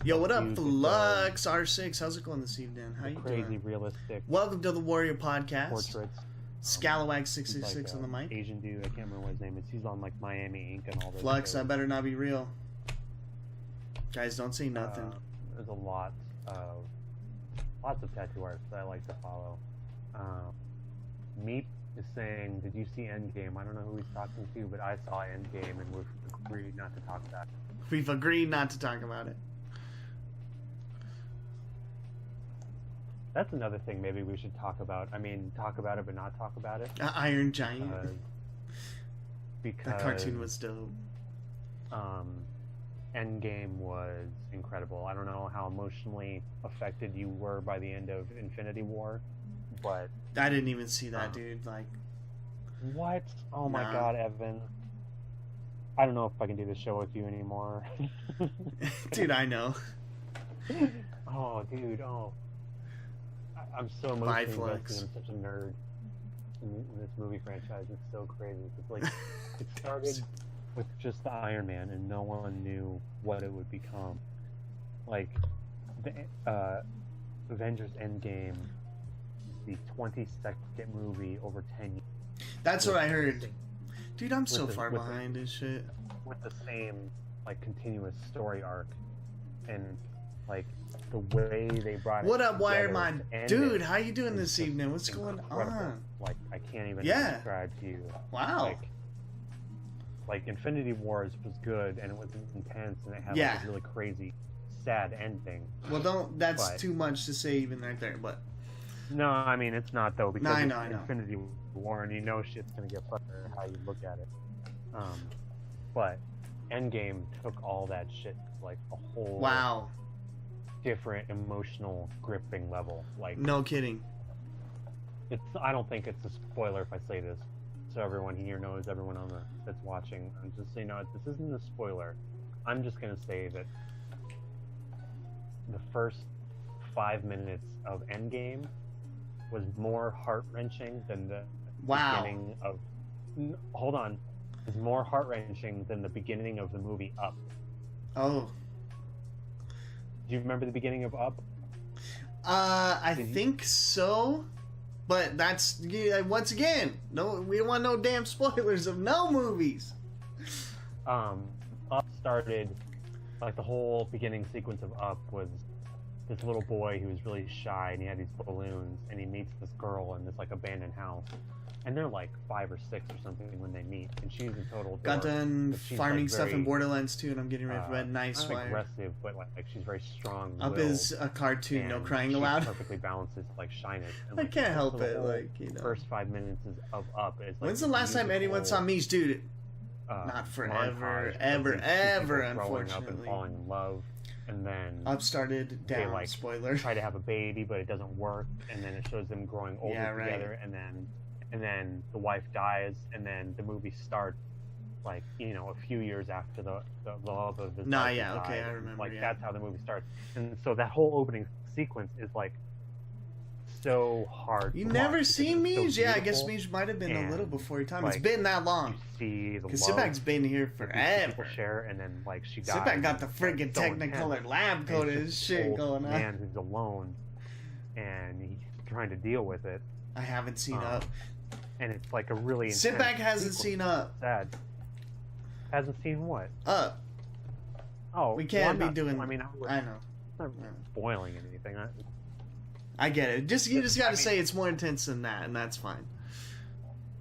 Yo, what up, Flux R6? How's it going this evening? How you crazy doing? Realistic Welcome to the Warrior Podcast. portraits. Scalawag666 like, on the mic. Asian dude, I can't remember what his name is. He's on like Miami Ink and all those. Flux, shows. I better not be real. Guys, don't say nothing. There's lots of tattoo artists that I like to follow. Meep is saying, "Did you see Endgame?" I don't know who he's talking to, but I saw Endgame and we've agreed not to talk about it. We've agreed not to talk about it. That's another thing maybe we should talk about. I mean, talk about it, but not talk about it. Iron Giant. Because That cartoon was dope. Endgame was incredible. I don't know how emotionally affected you were by the end of Infinity War, but I didn't even see that, dude. Like, what? Oh my God, Evan. I don't know if I can do this show with you anymore. dude, I know. Oh, dude. Oh, I'm so emotionally invested. I'm such a nerd in this movie franchise. It's so crazy. It's like it started with just the Iron Man, and no one knew what it would become. Like the Avengers Endgame, the 22nd movie over 10 years. That's what I heard. Dude, I'm so far behind this shit. With the same like continuous story arc, and like the way they brought it. What up, together Wiremon? to end Dude, it how you doing is this just evening? What's going incredible. on? Like I can't even describe to you. Wow. Like Infinity Wars was good and it was intense and it had like a really crazy, sad ending. Well, that's too much to say even right there, but. No, I mean it's not though because I know. Infinity War and you know shit's gonna get fucked or how you look at it. But Endgame took all that shit to like a whole different emotional gripping level. Like no kidding. I don't think it's a spoiler if I say this, so everyone here knows, everyone that's watching. I'm just saying, no, this isn't a spoiler. I'm just gonna say that the first 5 minutes of Endgame was more heart-wrenching than the beginning of. Hold on, is more heart-wrenching than the beginning of the movie Up. Oh. Do you remember the beginning of Up? I think so. But that's, once again, no, we don't want no damn spoilers of no movies. Up started, like the whole beginning sequence of Up was this little boy who was really shy and he had these balloons and he meets this girl in this like abandoned house. And they're like 5 or 6 or something when they meet, and she's a total dork. Got done farming like stuff in Borderlands too, and I'm getting ready for bed. Nice, not Wire. aggressive, but like she's very strong. Up is a cartoon, no crying aloud. Perfectly balances like shyness. And, I like, can't help so it, like First 5 minutes of Up is. Like, when's the last time anyone saw Meech, dude? Not forever, ever, growing unfortunately. up and falling in love, and then Up started down. They, like, spoiler. try to have a baby, but it doesn't work, and then it shows them growing older together, and then the wife dies, and then the movie starts, like, a few years after the love of his wife died. Okay, I remember. Like, that's how the movie starts. And so that whole opening sequence is, like, so hard. You never seen Meej? So I guess Meej might have been a little before your time. Like, it's been that long. See the Because Sipak's been here forever. People share, and then, like, she dies. Sipak got the friggin' Technicolor lab coat and shit going on. Man who's alone, and he's trying to deal with it. I haven't seen Up. And it's like a really intense Sipak hasn't sequence. seen Up. Sad. Hasn't seen what? Up. Oh, We can't I'm be not- doing. I mean, I know. I'm not spoiling anything. I get it. You just got to I mean- say it's more intense than that, and that's fine.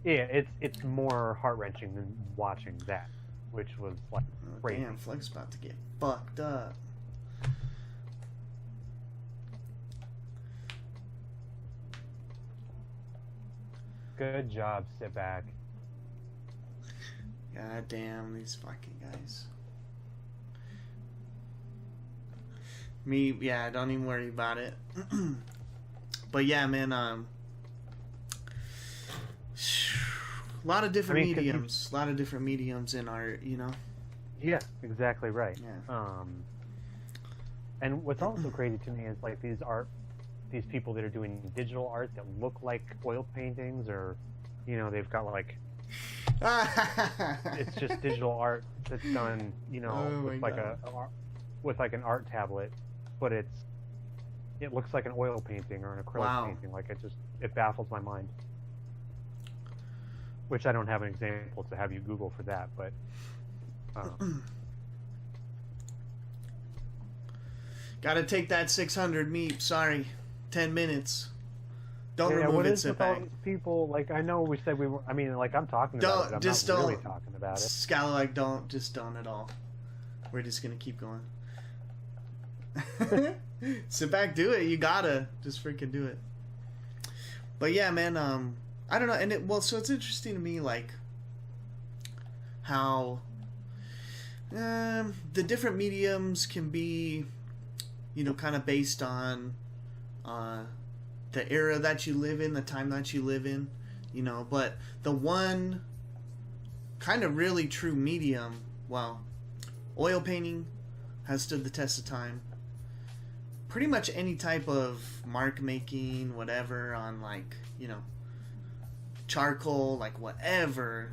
Yeah, it's more heart wrenching than watching that, which was like Oh, crazy. damn, Fleck's about to get fucked up. Good job, sit back. God damn, these fucking guys. Me, yeah, don't even worry about it. But yeah, man, a lot of different 'cause mediums. A lot of different mediums in art, you know? Yeah, exactly right. Yeah. And what's also crazy to me is like these people that are doing digital art that look like oil paintings, or they've got like it's just digital art that's done, Oh with my like God. with like an art tablet, but it looks like an oil painting or an acrylic Wow. painting. Like it baffles my mind. Which I don't have an example to have you Google for that, but Gotta take that 600 meep. Sorry. 10 minutes. Don't yeah, remove what it, is sit with all back. these people? Like, I know we said we were. I mean, like, I'm talking about it. I'm Just not really don't. talking about it. Scalawag, don't. Just don't at all. We're just gonna keep going. Sit back, do it. You gotta. Just freaking do it. But yeah, man, I don't know. And so it's interesting to me, like, how the different mediums can be, kind of based on the era that you live in, the time that you live in, but the one kind of really true medium, well, oil painting has stood the test of time. Pretty much any type of mark making, whatever, on like, charcoal, like whatever,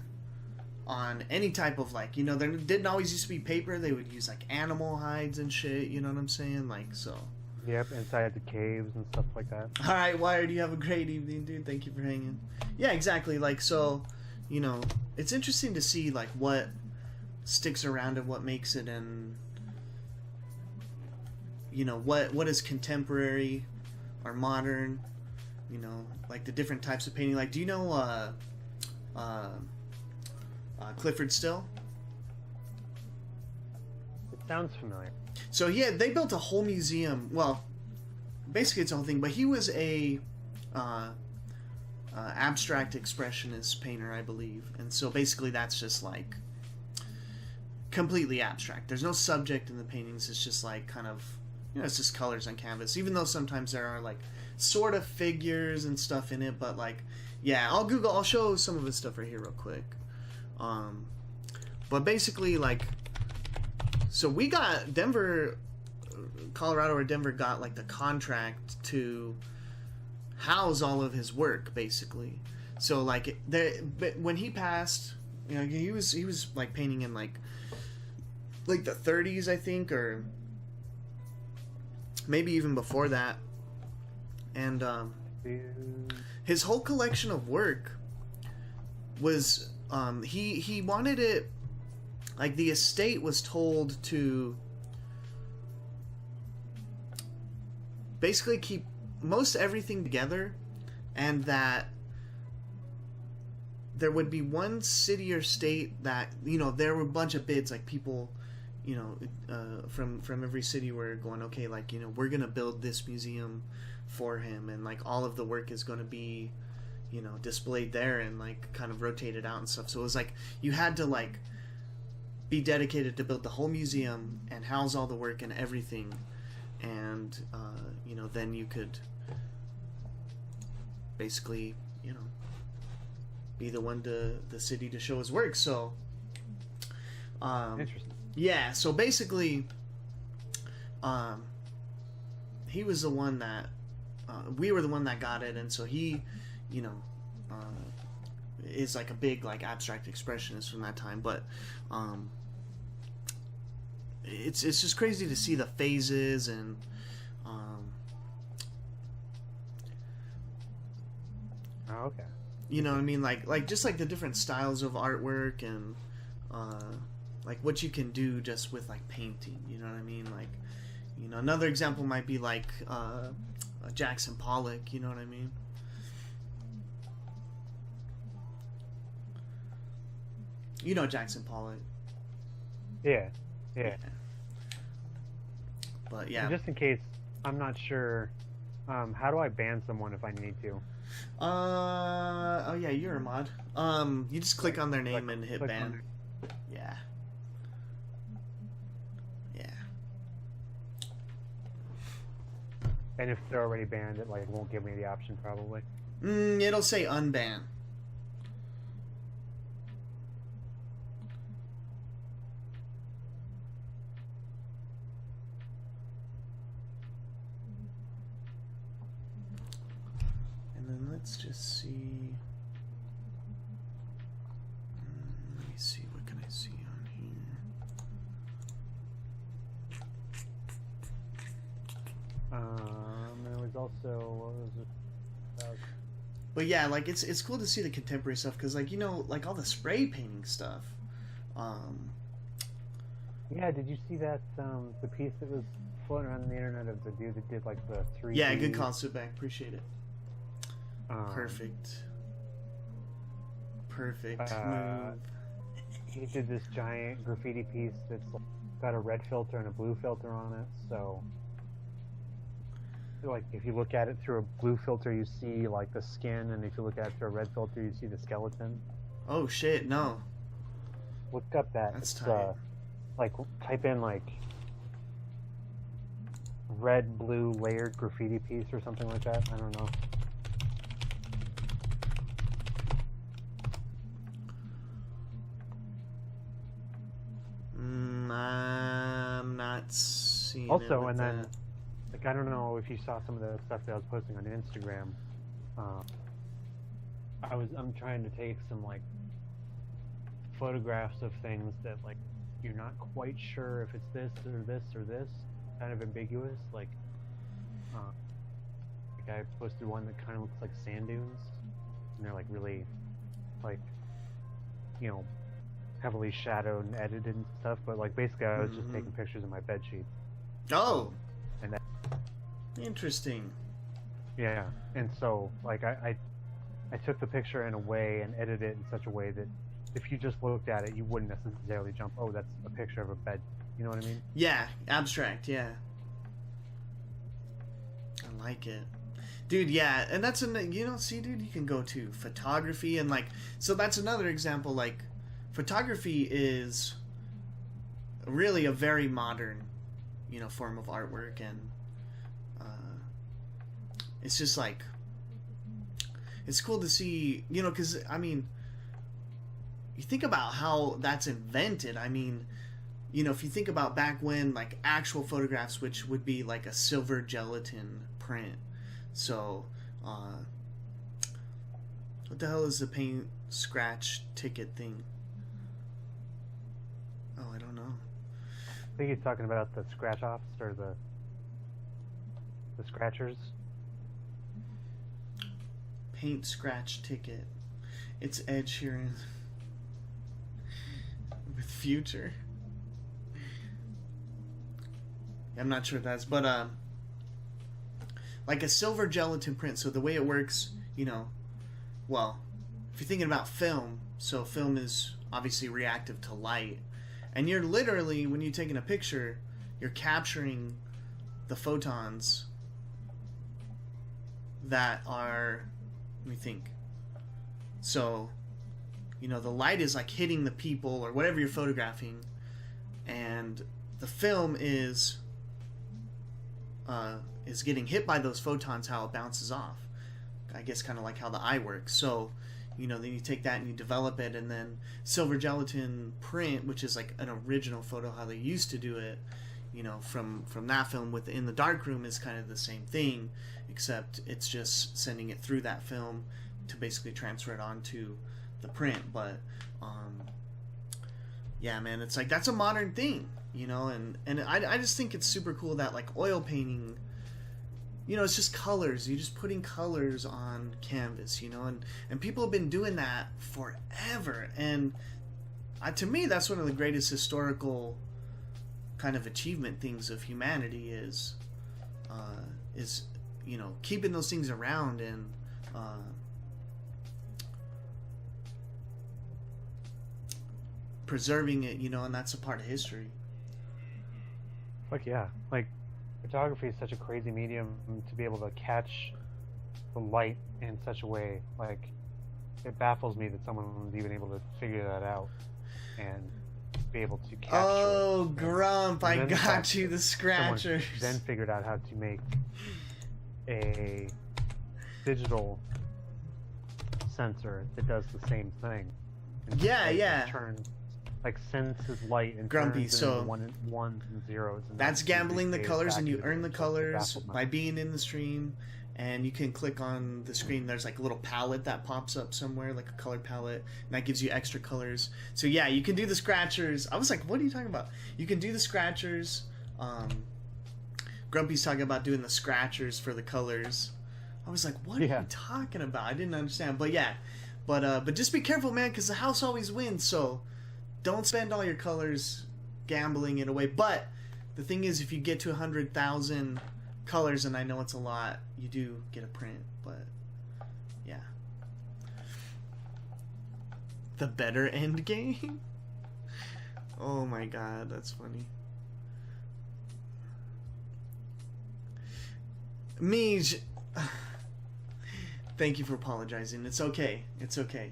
on any type of like, there didn't always used to be paper. They would use like animal hides and shit, you know what I'm saying? Like, so. Yep, inside the caves and stuff like that. All right, Wired, you have a great evening, dude. Thank you for hanging. Yeah, exactly. Like, so, it's interesting to see like what sticks around and what makes it, and what is contemporary or modern. Like the different types of painting. Like, do you know Clifford Still? It sounds familiar. So they built a whole museum. Well, basically it's a whole thing. But he was a abstract expressionist painter, I believe. And so basically that's just like completely abstract. There's no subject in the paintings. It's just like kind of, it's just colors on canvas. Even though sometimes there are like sort of figures and stuff in it. But like, yeah, I'll show some of his stuff right here real quick. But basically like, so we got Denver, Colorado or Denver got like the contract to house all of his work, basically. So like when he passed, he was like painting in like the 30s, I think, or maybe even before that. And his whole collection of work was he wanted it. Like, the estate was told to basically keep most everything together, and that there would be one city or state that, there were a bunch of bids, like people, from every city were going, okay, like, we're going to build this museum for him, and like all of the work is going to be, displayed there and like kind of rotated out and stuff. So it was like you had to like be dedicated to build the whole museum and house all the work and everything, and then you could basically be the one to the city to show his work. So Interesting. yeah, so basically he was the one that we were the one that got it, and so he is like a big like abstract expressionist from that time. But it's just crazy to see the phases and Oh, okay. you know what I mean, like just like the different styles of artwork, and like what you can do just with like painting, you know what I mean? Like, you know, another example might be like Jackson Pollock, you know what I mean? You know Jackson Pollock. Yeah. But yeah. And just in case I'm not sure, how do I ban someone if I need to? Oh yeah, you're a mod. You just click on their name and hit ban. Yeah. And if they're already banned, it like won't give me the option probably. It'll say unban. And then let's just see. Let me see. What can I see on here? There was also, what was it? But yeah, like it's cool to see the contemporary stuff because, like, you know, like all the spray painting stuff. Yeah, did you see that the piece that was floating around the internet of the dude that did like the 3D? Yeah, good call, Subak. Appreciate it. Perfect move. He did this giant graffiti piece that's got a red filter and a blue filter on it, so like if you look at it through a blue filter you see like the skin, and if you look at it through a red filter you see the skeleton. Oh shit, no. Look up that. That's it's, tight. like type in like red blue layered graffiti piece or something like that. I don't know. I'm not seeing Also, it and then that. like I don't know if you saw some of the stuff that I was posting on Instagram. I'm trying to take some like photographs of things that like you're not quite sure if it's this or this or this, kind of ambiguous. Like I posted one that kind of looks like sand dunes, and they're like really like, you know, heavily shadowed and edited and stuff. But like basically I was just taking pictures of my bed sheet. Oh, and that, interesting. yeah, and so like I took the picture in a way and edited it in such a way that if you just looked at it, you wouldn't necessarily jump, oh, that's a picture of a bed. You know what I mean? Yeah, abstract, yeah. I like it. Dude, yeah, and that's, you know, see, dude, you can go to photography and, like, so that's another example, like, photography is really a very modern, you know, form of artwork, and it's just, like, it's cool to see, you know, because, I mean, you think about how that's invented. I mean, you know, if you think about back when, like, actual photographs, which would be like a silver gelatin print. So, what the hell is the paint scratch ticket thing? Oh, I don't know. I think he's talking about the scratch offs or the scratchers. Paint scratch ticket. It's Ed Sheeran with Future. I'm not sure what that's, but like a silver gelatin print. So the way it works, you know, well, if you're thinking about film, so film is obviously reactive to light, and you're literally, when you're taking a picture, you're capturing the photons that are, let me think. So, you know, the light is like hitting the people or whatever you're photographing, and the film is getting hit by those photons, how it bounces off. I guess kind of like how the eye works. So, you know, then you take that and you develop it, and then silver gelatin print, which is like an original photo, how they used to do it, you know, from that film within the darkroom, is kind of the same thing, except it's just sending it through that film to basically transfer it onto the print. But yeah, man, it's like that's a modern thing, you know, and I just think it's super cool that, like, oil painting, you know, it's just colors. You're just putting colors on canvas, you know, and people have been doing that forever. And to me, that's one of the greatest historical kind of achievement things of humanity is you know, keeping those things around and preserving it, you know, and that's a part of history. Like, yeah, like photography is such a crazy medium to be able to catch the light in such a way. Like, it baffles me that someone was even able to figure that out and be able to capture Oh, it. Grump, I then the got fact you, that the someone scratchers. then figured out how to make a digital sensor that does the same thing. And Yeah, like, yeah. Turns, like, senses light and Grumpy, turns it so into ones and zeros. And That's then gambling the phase colors, back and you to earn the digital. It colors baffled me. by being in the stream. And you can click on the screen. There's like a little palette that pops up somewhere, like a color palette, and that gives you extra colors. So yeah, you can do the scratchers. I was like, what are you talking about? You can do the scratchers. Grumpy's talking about doing the scratchers for the colors. I was like, what are you talking about? I didn't understand. But yeah, but just be careful, man, because the house always wins. So don't spend all your colors gambling it away. But the thing is, if you get to 100,000 colors, and I know it's a lot, you do get a print. But yeah, the better end game. Oh my god, that's funny. Meej, thank you for apologizing. It's okay. It's okay.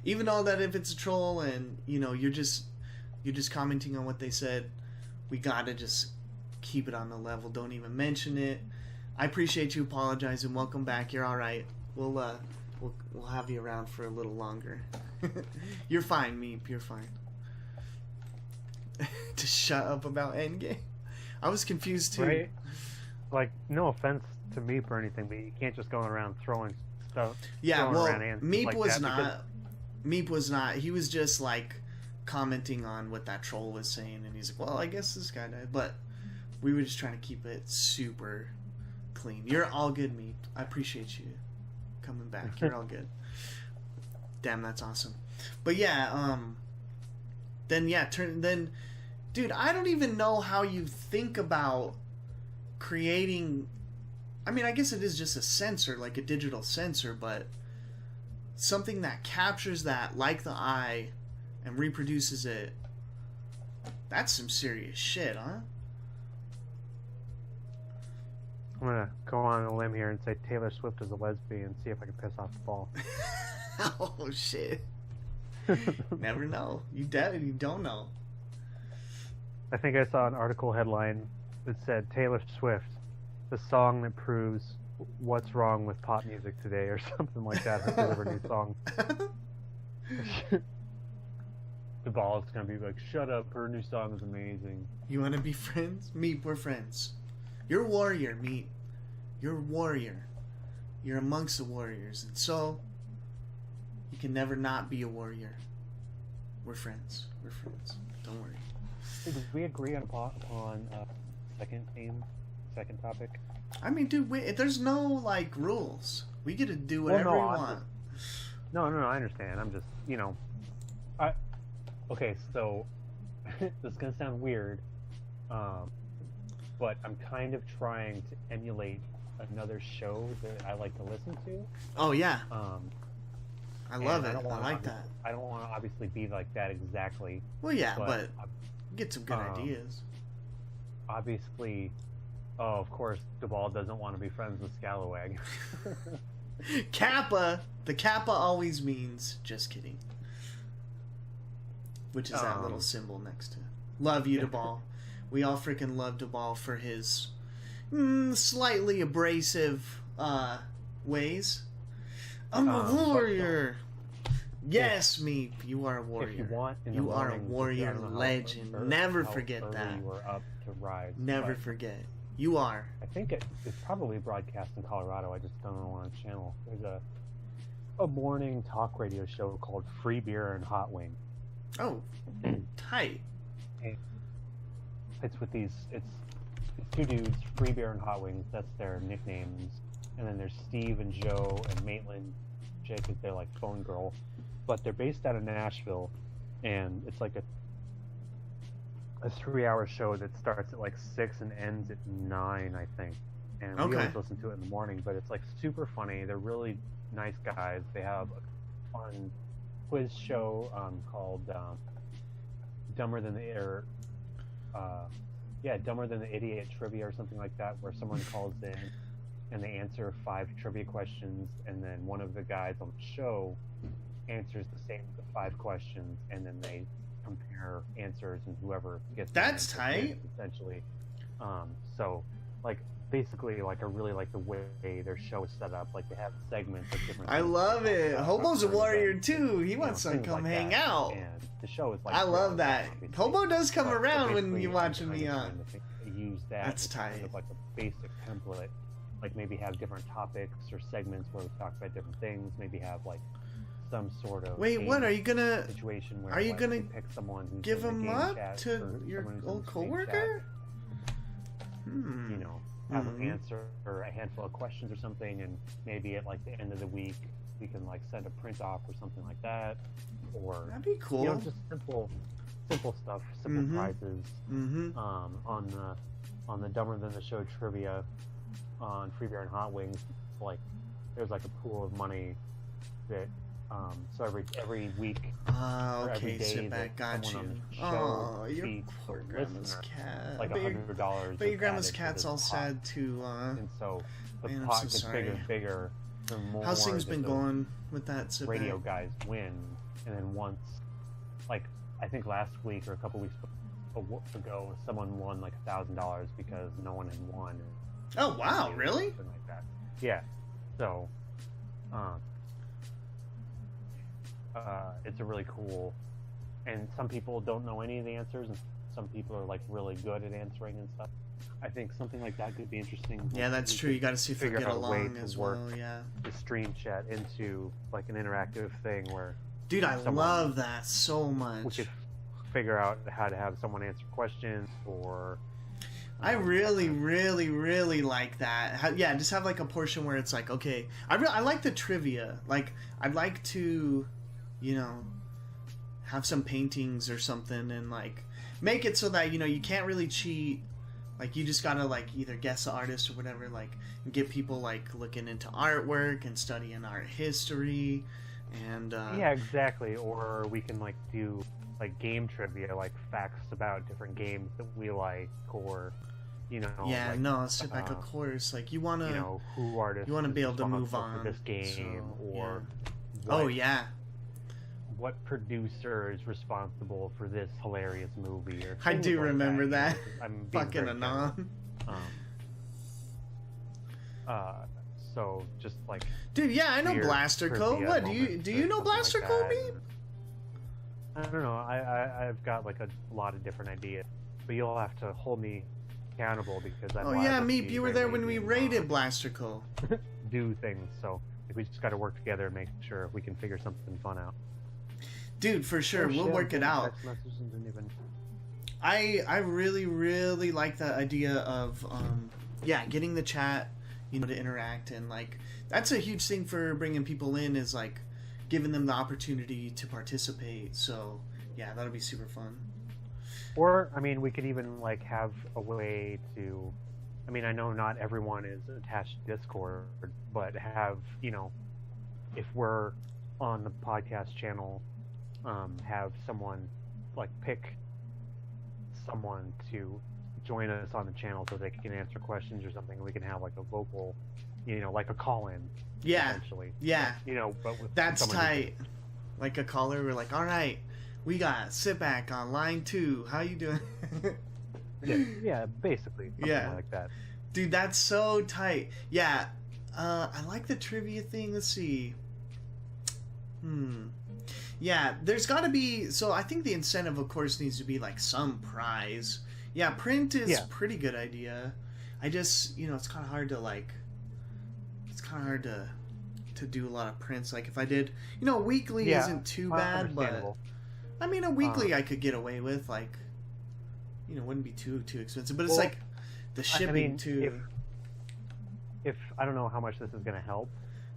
Even though that if it's a troll and you know you're just commenting on what they said, we gotta just keep it on the level. Don't even mention it. I appreciate you apologizing. Welcome back. You're all right. We'll have you around for a little longer. You're fine, Meep. You're fine. To shut up about Endgame. I was confused too. Right? Like, no offense to Meep or anything, but you can't just go around throwing stuff. Yeah, throwing well, around answers Meep like was that not. Meep was not. He was just like commenting on what that troll was saying, and he's like, "Well, I guess this guy died," but we were just trying to keep it super clean. You're all good, Meep. I appreciate you coming back. You're all good. Damn, that's awesome. But yeah, then dude, I don't even know how you think about creating. I mean, I guess it is just a sensor, like a digital sensor, but something that captures that like the eye and reproduces it. That's some serious shit, huh? I'm gonna go on a limb here and say Taylor Swift is a lesbian and see if I can piss off the ball. Oh shit. Never know. You don't know. I think I saw an article headline that said Taylor Swift, the song that proves what's wrong with pop music today, or something like that. Her new song. The ball is gonna be like, shut up, her new song is amazing. You wanna be friends? Meep, we're friends. You're a warrior, Meep. You're a warrior. You're amongst the warriors, and so you can never not be a warrior. We're friends. We're friends. Don't worry. Did we agree upon second theme, second topic? I mean, dude, there's no like rules. We get to do whatever we want. No, I understand. I'm just, you know, okay, so this is gonna sound weird, but I'm kind of trying to emulate another show that I like to listen to. Oh yeah. I love it. I like that. I don't want to obviously be like that exactly. Well, yeah, but get some good ideas. Obviously, of course, Duvall doesn't want to be friends with Scalawag. Kappa. The Kappa always means just kidding. Which is that little symbol next to it. Love you, Duvall. We all freaking love Duvall for his slightly abrasive ways. I'm a warrior. Yes, Meep, you are a warrior. If you want, you are a warrior legend. Never forget that. You were up to rise. Never forget. You are. I think it's probably broadcast in Colorado. I just don't know on channel. There's a morning talk radio show called Free Beer and Hot Wing. Oh, tight. It's with it's two dudes, Free Beer and Hot Wings. That's their nicknames. And then there's Steve and Joe and Maitland. Jake is their like phone girl. But they're based out of Nashville, and it's like a 3-hour show that starts at like 6 and ends at 9, I think. And we Okay. always listen to it in the morning, but it's like super funny. They're really nice guys. They have a fun quiz show called Dumber Than the Dumber Than the Idiot Trivia or something like that, where someone calls in and they answer 5 trivia questions, and then one of the guys on the show answers the same 5 questions, and then they compare answers, and whoever gets the That's answer tight. wins, essentially. So like basically, like I really like the way their show is set up. Like they have segments of different. I things love they it. talk about Hobo's a current warrior events, too. He wants to things come like hang that. out. And the show is like I love really that. obviously, Hobo does come but around when basically you I'm watching kind me of on. trying to use that That's as kind tight. of like a basic template. Like maybe have different topics or segments where we talk about different things. Maybe have like some sort of Wait, what game are you gonna situation where are you like, gonna we pick someone who's give in the him game up chat to or your someone who's in old the game coworker? chat, you know, have Mhm. them answer a handful of questions or something, and maybe at like the end of the week we can like send a print off or something like that, or That'd be cool. you know, just simple stuff, simple Mhm. prizes. Mm-hmm. On the Dumber Than the Show trivia on Free Beer and Hot Wings, like there's like a pool of money that so every week Ah, or every okay, day sit back, that got someone you. on the show Oh, your feeds poor the grandma's listener, cat. like But your- $100. But your is grandma's added to cat's this all pot. sad too. And so the Man, I'm pot so gets sorry. bigger and bigger the more How's things that been those going with that sit radio back? guys win. And then once, like I think last week or a couple weeks ago, someone won like $1,000 because no one had won. Oh wow, really? Something like that. Yeah. So, it's a really cool, and some people don't know any of the answers, and some people are like really good at answering and stuff. I think something like that could be interesting. Yeah, that's We true. could You got to see if they figure get out a way along to as work well. Yeah, the stream chat into like an interactive thing where dude, I someone- love that so we much. could figure out how to have someone answer questions, or I really, really, really like that. Yeah, just have like a portion where it's like, okay, I like the trivia. Like, I'd like to, you know, have some paintings or something, and like make it so that you can't really cheat. Like, you just gotta like either guess the artist or whatever. Like, and get people like looking into artwork and studying art history, and yeah, exactly. Or we can like do like game trivia, like facts about different games that we like, or yeah, like, no, sit back. Of course, like you wanna, who artists you wanna be is able to move responsible on for this game, so, or oh yeah. what producer is responsible for this hilarious movie, or I things do like remember that. that. I'm being Fucking very general. anon. So just like Dude, yeah, I know weird Blaster trivia Code. What do moments you or know something Blaster like Code, that. Beep? I don't know. I've got like a lot of different ideas, but you'll have to hold me accountable because I'm Oh liable yeah, to Meep, be you were very there when lazy we and raided not Blaster Code. do things. So we just got to work together and make sure we can figure something fun out. Dude, for sure, Oh, we'll shit, work I'm it getting out. text messages and didn't even- I really, really like the idea of getting the chat, to interact, and like that's a huge thing for bringing people in, is like giving them the opportunity to participate. So yeah, that'll be super fun. Or I mean, we could even like have a way to. I mean, I know not everyone is attached to Discord, but have if we're on the podcast channel, have someone like pick someone to join us on the channel so they can answer questions or something. We can have like a vocal, like a call-in. Yeah, Essentially. yeah, But with that's someone who tight. Like a caller, we're like, all right, we got sit back on line 2. How you doing? yeah, basically. Something Yeah. like that. Dude, that's so tight. Yeah, I like the trivia thing. Let's see. Yeah, there's got to be. So I think the incentive, of course, needs to be like some prize. Yeah, print is pretty good idea. I just, it's kind of hard to like. It's kind of hard to do a lot of prints. Like if I did, weekly isn't too bad, but understandable. I mean, a weekly I could get away with. Like, wouldn't be too expensive. But it's Well, like the shipping too. If I don't know how much this is going to help.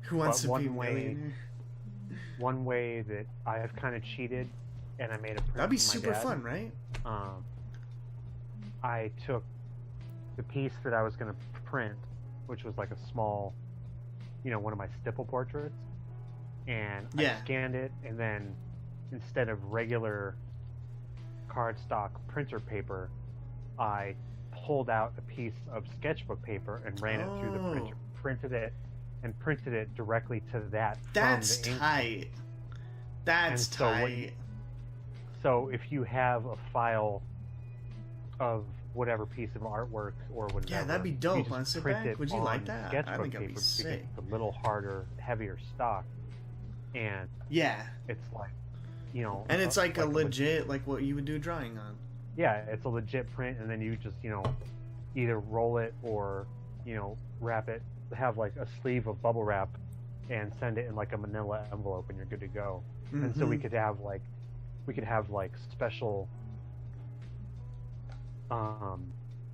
Who wants but to be one way- millionaire? One way that I have kind of cheated and I made a print. That'd be for my super dad. fun, right? I took the piece that I was going to print, which was like a small, one of my stipple portraits, and I scanned it, and then instead of regular cardstock printer paper, I pulled out a piece of sketchbook paper and ran it through the printer, printed it directly to that. That's from the ink. tight. That's And tight. So if you have a file of whatever piece of artwork or whatever, Yeah, that'd be you dope. just Want to sit print back? it Would you on like that? I sketchbook think that'd be paper sick. because it's a little harder, heavier stock, and Yeah. it's like, And it's like a like legit, like what you would do a drawing on. yeah, it's a legit print, and then you just either roll it or wrap it, have like a sleeve of bubble wrap, and send it in like a manila envelope, and you're good to go. And so we could have like special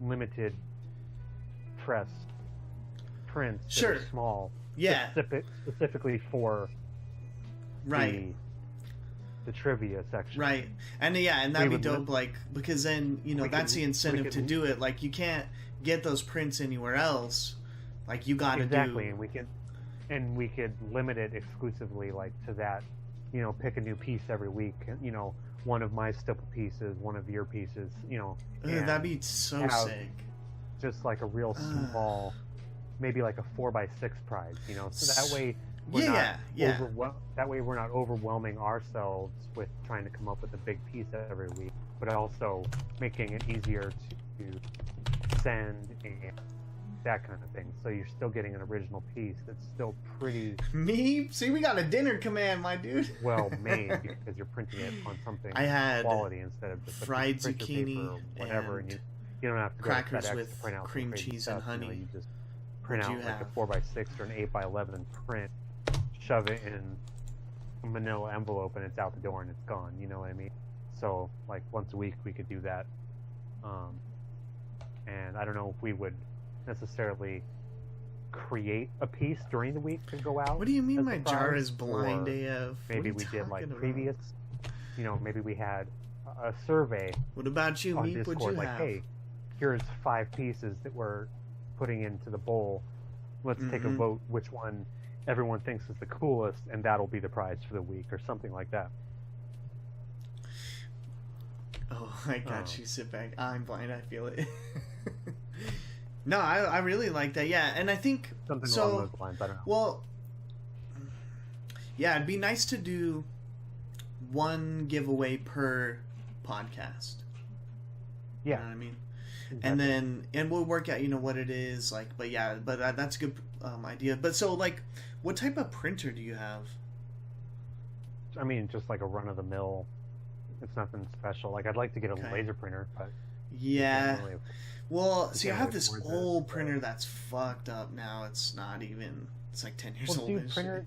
limited press prints that are small, Yeah. specifically for Right. the trivia section. Right. And and that'd be would dope, like, because then, that's the incentive to do it. Like, you can't get those prints anywhere else. Like, you gotta Exactly, do... and we could limit it exclusively, like, to that, pick a new piece every week, one of my stipple pieces, one of your pieces, that'd be so sick. Just like a real small, maybe like a 4x6 prize, so that way that way we're not overwhelming ourselves with trying to come up with a big piece every week, but also making it easier to send and that kind of thing. So you're still getting an original piece that's still pretty Me? See, we got a dinner command, my dude. well made because you're printing it on something I had quality instead of just fried a printer zucchini paper or whatever, and you don't have to crackers go to FedEx with to print out cream crazy cheese stuff, and honey. You just print What'd out you like have? a 4x6 or an 8x11 print, shove it in a manila envelope, and it's out the door and it's gone. You know what I mean? So like once a week we could do that, and I don't know if we would necessarily create a piece during the week to go out. What do you mean as my a jar prize, is blind or AF? Maybe we did like previous, maybe we had a survey What about you, on Meep? What'd Discord, you like, have? hey, here's 5 pieces that we're putting into the bowl. Let's take a vote which one everyone thinks is the coolest, and that'll be the prize for the week, or something like that. Oh, I got you. Sit back. I'm blind. I feel it. No, I really like that. Yeah, and I think Something so. along those lines. I don't know. Well, yeah, it'd be nice to do one giveaway per podcast. Yeah. You know what I mean? Exactly. And we'll work out, what it is like. But yeah, that's a good idea. But so, like, what type of printer do you have? I mean, just like a run-of-the-mill. It's nothing special. Like, I'd like to get a Okay. laser printer, but Yeah. really, Well, you see, I can't have really this afford this, old so- printer that's fucked up now. It's not even. It's like 10 years well, old. dude, and shit.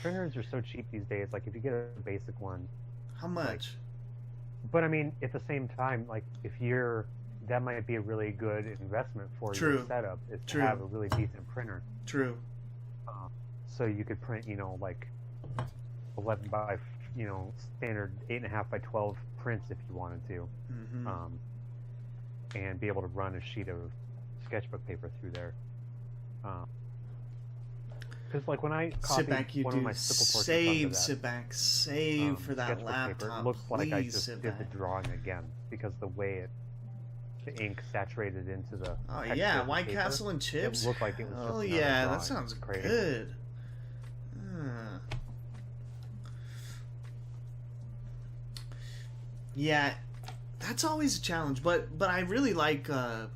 printers are so cheap these days. Like, if you get a basic one, How much? but I mean, at the same time, like, that might be a really good investment for True. your setup, is to True. have a really decent printer. True. So you could print, like 11 by, standard 8.5 by 12 prints if you wanted to, Mm-hmm. and be able to run a sheet of sketchbook paper through there. Because like when I Sit copied back, you one do. of my stipple portraits Save, onto that, sit back, save for that sketchbook laptop. paper, it looked like I Please just sit did the back. drawing again because the way the ink saturated into the Oh texture yeah, of the White paper, Castle and chips. It looked like it was Oh just yeah, another that drawing. sounds It's crazy. good. Yeah, that's always a challenge, but I really like that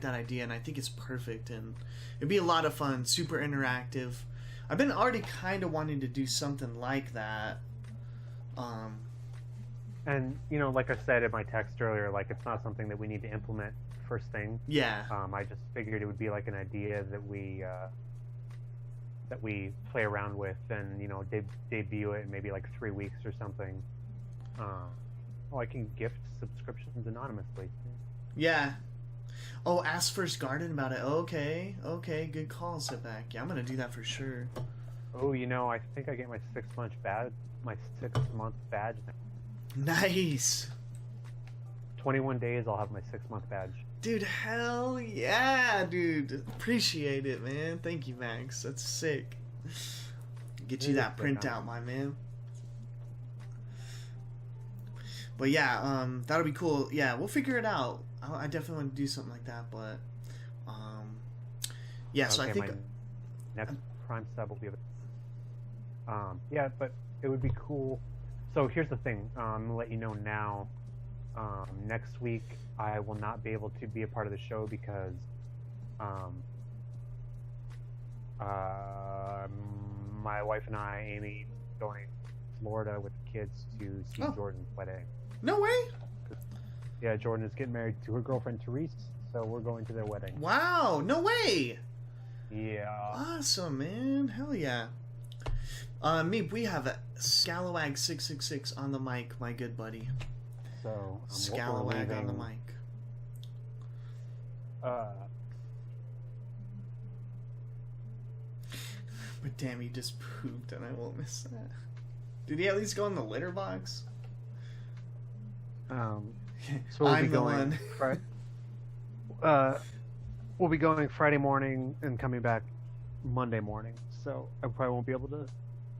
idea, and I think it's perfect, and it'd be a lot of fun, super interactive. I've been already kind of wanting to do something like that. And like I said in my text earlier, like it's not something that we need to implement first thing. Yeah. I just figured it would be like an idea that we play around with, and debut it in maybe like 3 weeks or something. I can gift subscriptions anonymously. Yeah. Oh, ask First Garden about it. Okay, good call, sit back. Yeah, I'm gonna do that for sure. Oh, I think I get my 6-month badge. My 6-month badge. Nice. 21 days, I'll have my 6-month badge. Dude, hell yeah, dude. Appreciate it, man. Thank you, Max. That's sick. Get you that printout, my man. But yeah, that'll be cool. Yeah, we'll figure it out. I definitely want to do something like that, but yeah. So okay, I think my next Prime sub will be. Yeah, but it would be cool. So here's the thing. I'm gonna let you know now. Next week I will not be able to be a part of the show because my wife and I, Amy, going to Florida with the kids to see Jordan's wedding. No way. Yeah, Jordan is getting married to her girlfriend Therese, so we're going to their wedding. Wow, no way. Yeah. Awesome, man. Hell yeah. We have a Scalawag666 on the mic, my good buddy. So Scalawag on the mic. But damn, he just pooped, and I won't miss that. Did he at least go in the litter box? So we'll be going. We'll be going Friday morning and coming back Monday morning. So I probably won't be able to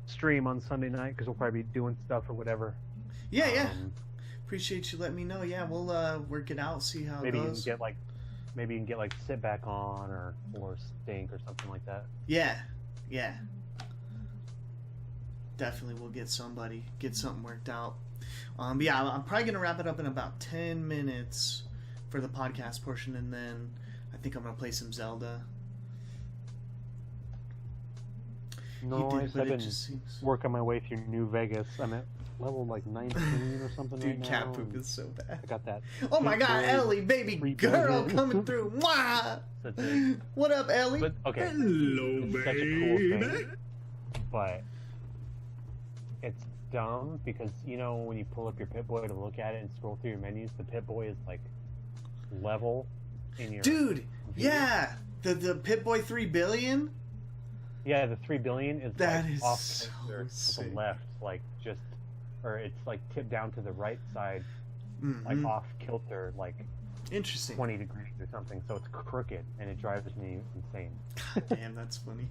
stream on Sunday night because we'll probably be doing stuff or whatever. Yeah, yeah. Appreciate you letting me know. Yeah, we'll work it out, see how it goes. Maybe you can get Sit Back on or Stink or something like that. Yeah, yeah. Definitely, we'll get something worked out. But yeah, I'm probably gonna wrap it up in about 10 minutes for the podcast portion, and then I think I'm gonna play some Zelda. No, I've been working my way through New Vegas. I'm at level 19 or something. Dude, right now. cat poop is so bad. I got that. Oh my god, Ellie, baby girl coming through. Mwah! What up, Ellie? But, okay. Hello, it's such a cool thing, but it's dumb because when you pull up your Pip-Boy to look at it and scroll through your menus, the Pip-Boy is level in your dude view. Yeah, the Pip-Boy 3 billion. Yeah, the 3 billion is off so to the left, or it's tipped down to the right side, off kilter, interesting 20 degrees or something. So it's crooked and it drives me insane. God damn, that's funny.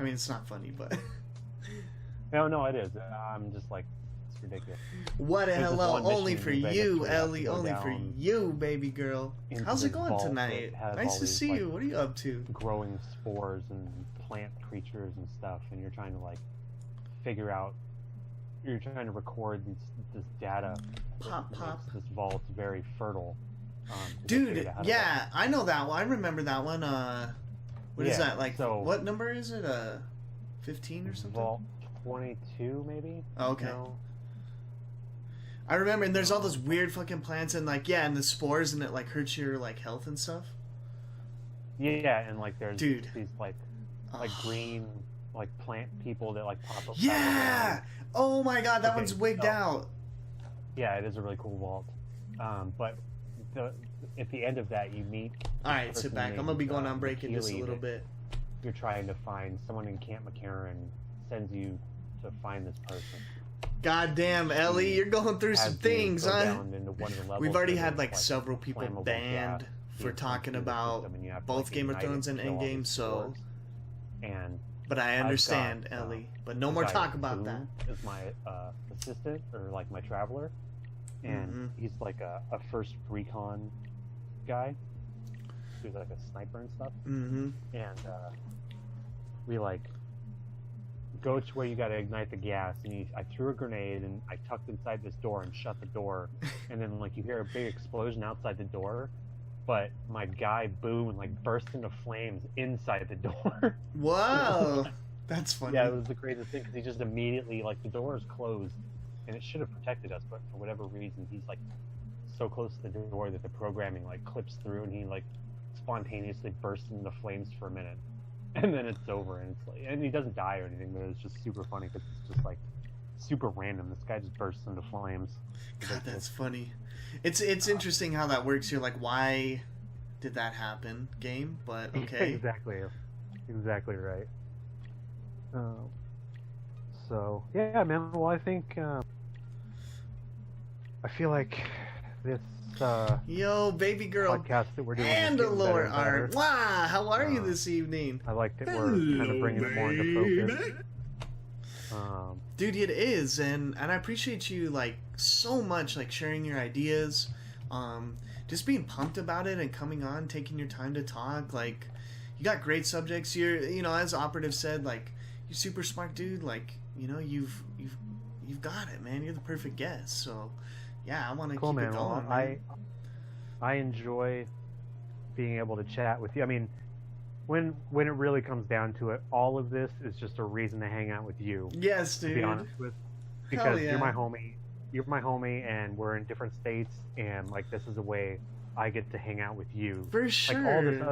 I mean, it's not funny, but no, it is. I'm just it's ridiculous. What a hello, only for you, Ellie, only for you, baby girl. How's it going tonight? Nice to see you. What are you up to? Growing spores and plant creatures and stuff, and you're trying to figure out. You're trying to record this data. Pop. This vault very fertile. Dude, yeah, I know that one. I remember that one. What is that what number is it? 15 or something? Vault 22, maybe. Oh, okay. I remember, and there's all those weird fucking plants, and and the spores, and it hurts your health and stuff. Yeah, and there's dude, these green plant people that pop up. Yeah. Oh my god, that one's wigged out. Yeah, it is a really cool vault. But at the end of that, you meet. All right, sit back. I'm gonna be going on break in just a little bit. You're trying to find someone in Camp McCarran sends you to find this person. God damn, Ellie, you're going through some things, huh? We've already had several people banned for talking about both Game of Thrones and Endgame, so. But I understand, Ellie. But no more talk about that. Is my assistant or my traveler, and he's a first recon guy. He's a sniper and stuff. And we go to where you got to ignite the gas, and I threw a grenade and I tucked inside this door and shut the door, and then you hear a big explosion outside the door. But my guy Boone burst into flames inside the door. Whoa, that's funny. Yeah, it was the craziest thing because he just immediately the door is closed, and it should have protected us, but for whatever reason he's so close to the door that the programming clips through, and he spontaneously bursts into flames for a minute, and then it's over, and it's and he doesn't die or anything, but it's just super funny because it's just super random. This guy just bursts into flames. God, that's funny. It's interesting how that works. You're why did that happen, game? But okay. Exactly right. So yeah, man. Well, I think I feel like this Yo, baby girl. podcast that we're doing is And getting better Allure and better. Art. Wow, how are you Uh, this evening? I like that we're kind of bringing it more into focus. Dude, it is, and I appreciate you like so much, like sharing your ideas, just being pumped about it and coming on, taking your time to talk. Like, you got great subjects. You're, as Operative said, like, you're super smart, dude. Like, you've got it, man. You're the perfect guest. So, yeah, I want to Cool, keep man. it going. Well, I enjoy being able to chat with you. I mean, when it really comes down to it, all of this is just a reason to hang out with you. Yes, To dude. be honest with, Hell because yeah. you're my homie. You're my homie, and we're in different states, and like this is a way I get to hang out with you. For sure.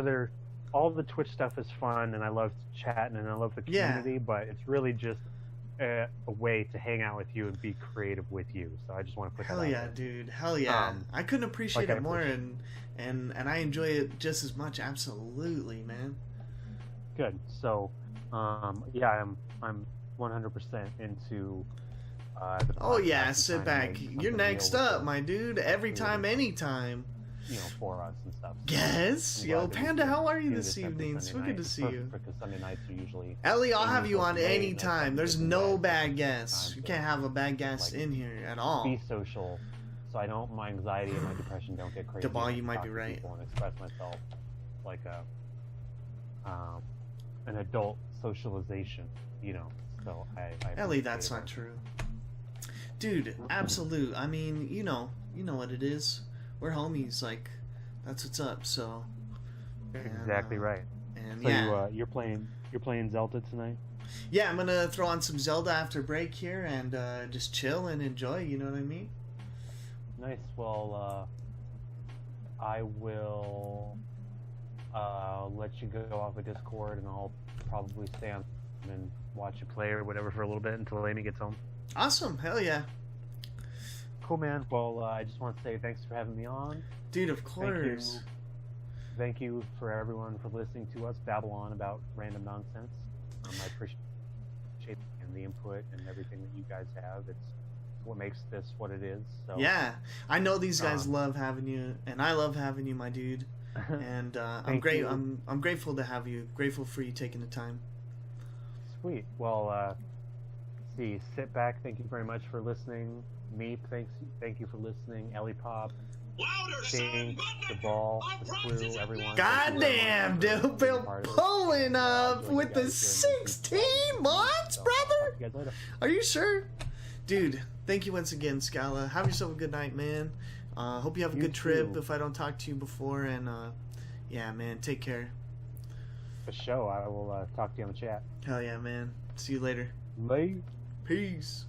Like all the Twitch stuff is fun, and I love chatting, and I love the Yeah. community. But it's really just a way to hang out with you and be creative with you. So I just want to put Hell that out yeah, there. dude. Hell yeah. I couldn't appreciate like it I more, appreciate and I enjoy it just as much. Absolutely, man. Good. So, yeah, I'm 100% into. The Oh podcast yeah, and sit trying to back. make You're something next real with up, it, my dude. Every time, anytime. for us and stuff. Yes. I'm Yo, glad that we Panda, can how are you do this every evening? So Sunday good to night. see It's you. perfect because Sunday nights are usually. Ellie, I'll have you Usually on late, and I anytime. try to There's get to no bed bad at guests. time You to, can't have a bad guest like, in here at all. be social, so I don't. My anxiety and my depression don't get crazy. Dabal, and I you can might talk be to right. people and express myself like an adult socialization, So I Ellie, appreciate that's it. not true. Dude, absolute. I mean, you know what it is. We're homies. Like, that's what's up. So. and, Exactly right. And So yeah. you're playing Zelda tonight? Yeah, I'm gonna throw on some Zelda after break here and just chill and enjoy. You know what I mean? Nice. Well, I will let you go off of Discord, and I'll probably stay on and watch you play or whatever for a little bit until Amy gets home. Awesome. Hell yeah, Cool, man. Well, I just want to say thanks for having me on. dude. Of course. Thank you for everyone for listening to us babble on about random nonsense. I appreciate and the input and everything that you guys have. It's what makes this what it is. So Yeah, I know these guys Um, love having you, and I love having you, my dude. And I'm Thank great. you. I'm grateful to have you. Grateful for you taking the time. Sweet. Well, see, sit back. Thank you very much for listening. Meep, thank you for listening. Ellie Pop, Louder, King, son! the ball, the crew, everyone. Goddamn, dude, Bill pulling up with the 16 months, brother. You guys later. Are you sure? Dude, thank you once again, Scala. Have yourself a good night, man. Hope you have a You good trip too. if I don't talk to you before. And yeah, man, take care. For sure. I will talk to you on the chat. Hell yeah, man. See you later. Late. Peace.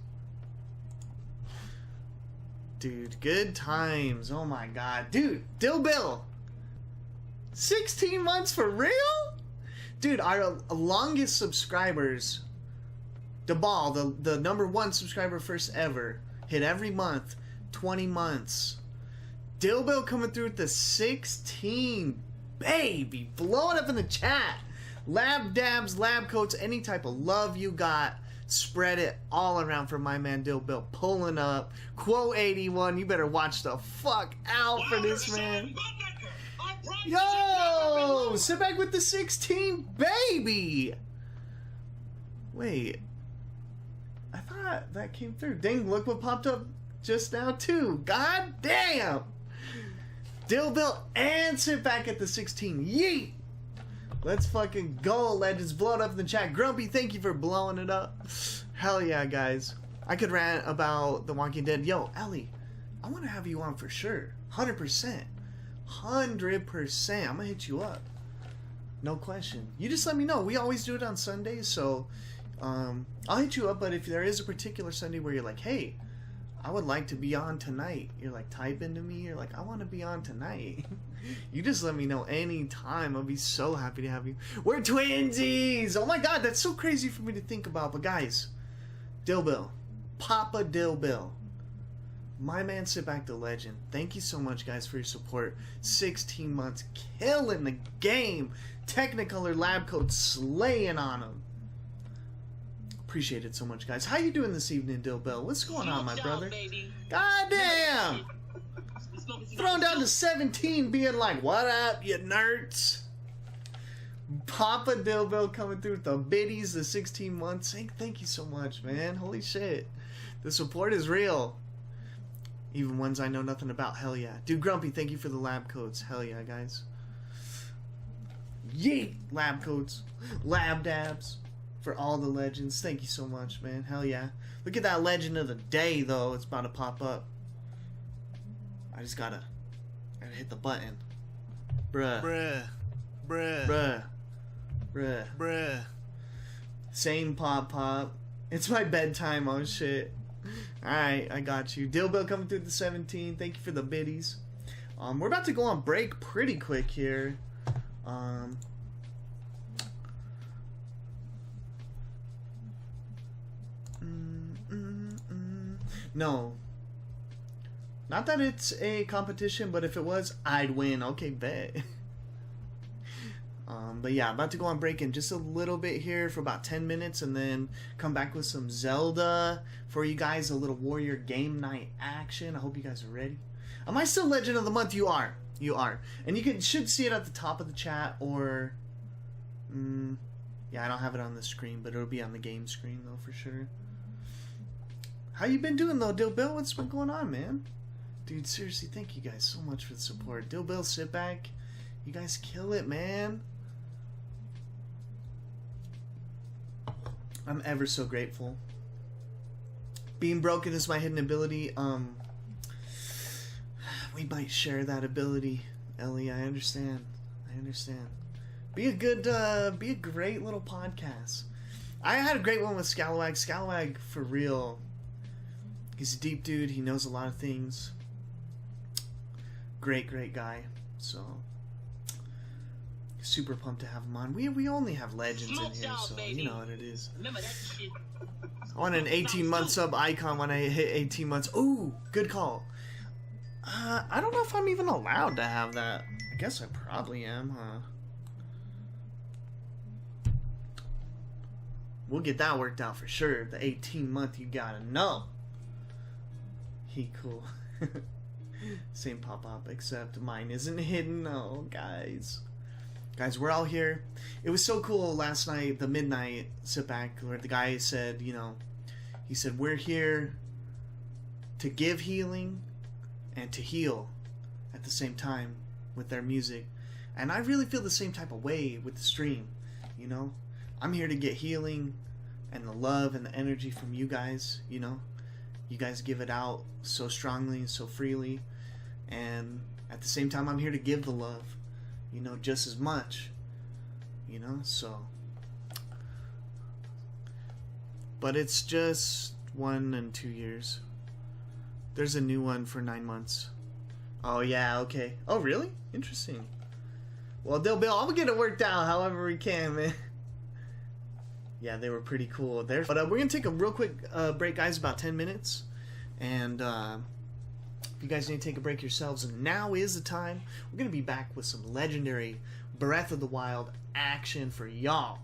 Dude, good times. Oh my god. Dude, Dill Bill. 16 months for real? Dude, our longest subscribers, Dabal, the number one subscriber first ever, hit every month, 20 months. Dill Bill coming through with the 16. Baby, blowing up in the chat. Lab dabs, lab coats, any type of love you got, spread it all around for my man Dill Bill. Pulling up. Quo 81, you better watch the fuck out for this man. Yo! Sit back with the 16, baby! Wait. I thought that came through. Dang, look what popped up just now, too. God damn! Dill Bill and sit back at the 16. Yeet! Let's fucking go, legends. Blow it up in the chat. Grumpy, thank you for blowing it up. Hell yeah, guys. I could rant about The Walking Dead. Yo, Ellie, I want to have you on for sure. 100%. 100%. I'm gonna hit you up. No question. You just let me know. We always do it on Sundays, so I'll hit you up. But if there is a particular Sunday where you're like, hey, I would like to be on tonight, you're like typing to me, you're like, I want to be on tonight. You just let me know anytime. I'll be so happy to have you. We're twinsies. Oh my god, that's so crazy for me to think about. But guys, Dill Bill, Papa Dill Bill, my man Sit Back the Legend, thank you so much, guys, for your support. 16 months, killing the game. Technicolor lab coat slaying on them. Appreciate it so much, guys. How you doing this evening, Dill Bell? What's going on, my brother? Baby. God damn! Throwing down to 17, being like, what up, you nerds? Papa Dill Bell coming through with the biddies, the 16 months. Thank you so much, man. Holy shit. The support is real. Even ones I know nothing about. Hell yeah. Dude, Grumpy, thank you for the lab codes. Hell yeah, guys. Yeet! Lab codes. Lab dabs. For all the legends. Thank you so much, man. Hell yeah. Look at that legend of the day, though. It's about to pop up. I just gotta hit the button. Bruh. Bruh. Bruh. Bruh. Bruh. Bruh. Same pop. It's my bedtime, oh shit. Alright, I got you. Dillbill coming through the 17. Thank you for the biddies. We're about to go on break pretty quick here. No. Not that it's a competition, but if it was, I'd win. Okay, bet. But yeah, about to go on break in just a little bit here for about 10 minutes and then come back with some Zelda for you guys, a little Warrior game night action. I hope you guys are ready. Am I still Legend of the Month? You are. You are. And you should see it at the top of the chat or... yeah, I don't have it on the screen, but it'll be on the game screen though for sure. How you been doing though, Dill Bill? What's been going on, man? Dude, seriously, thank you guys so much for the support. Dill Bill, sit back. You guys kill it, man. I'm ever so grateful. Being broken is my hidden ability. We might share that ability, Ellie. I understand. Be a great little podcast. I had a great one with Scalawag. Scalawag, for real. He's a deep dude. He knows a lot of things. Great guy. So, super pumped to have him on. We only have legends in here, so you know what it is. I want an 18-month sub icon when I hit 18 months. Ooh, good call. I don't know if I'm even allowed to have that. I guess I probably am, huh? We'll get that worked out for sure. The 18-month, you gotta know. He cool. Same pop-up, except mine isn't hidden. Oh, guys. Guys, we're all here. It was so cool last night, the midnight sit back, where the guy said, you know, he said, we're here to give healing and to heal at the same time with their music. And I really feel the same type of way with the stream, you know? I'm here to get healing and the love and the energy from you guys, you know? You guys give it out so strongly and so freely. And at the same time, I'm here to give the love, you know, just as much, you know, so. But it's just 1 and 2 years. There's a new one for 9 months. Oh, yeah, okay. Oh, really? Interesting. Well, Bill, I'll get it worked out however we can, man. Yeah, they were pretty cool there. But we're going to take a real quick break, guys, about 10 minutes. And if you guys need to take a break yourselves, now is the time. We're going to be back with some legendary Breath of the Wild action for y'all.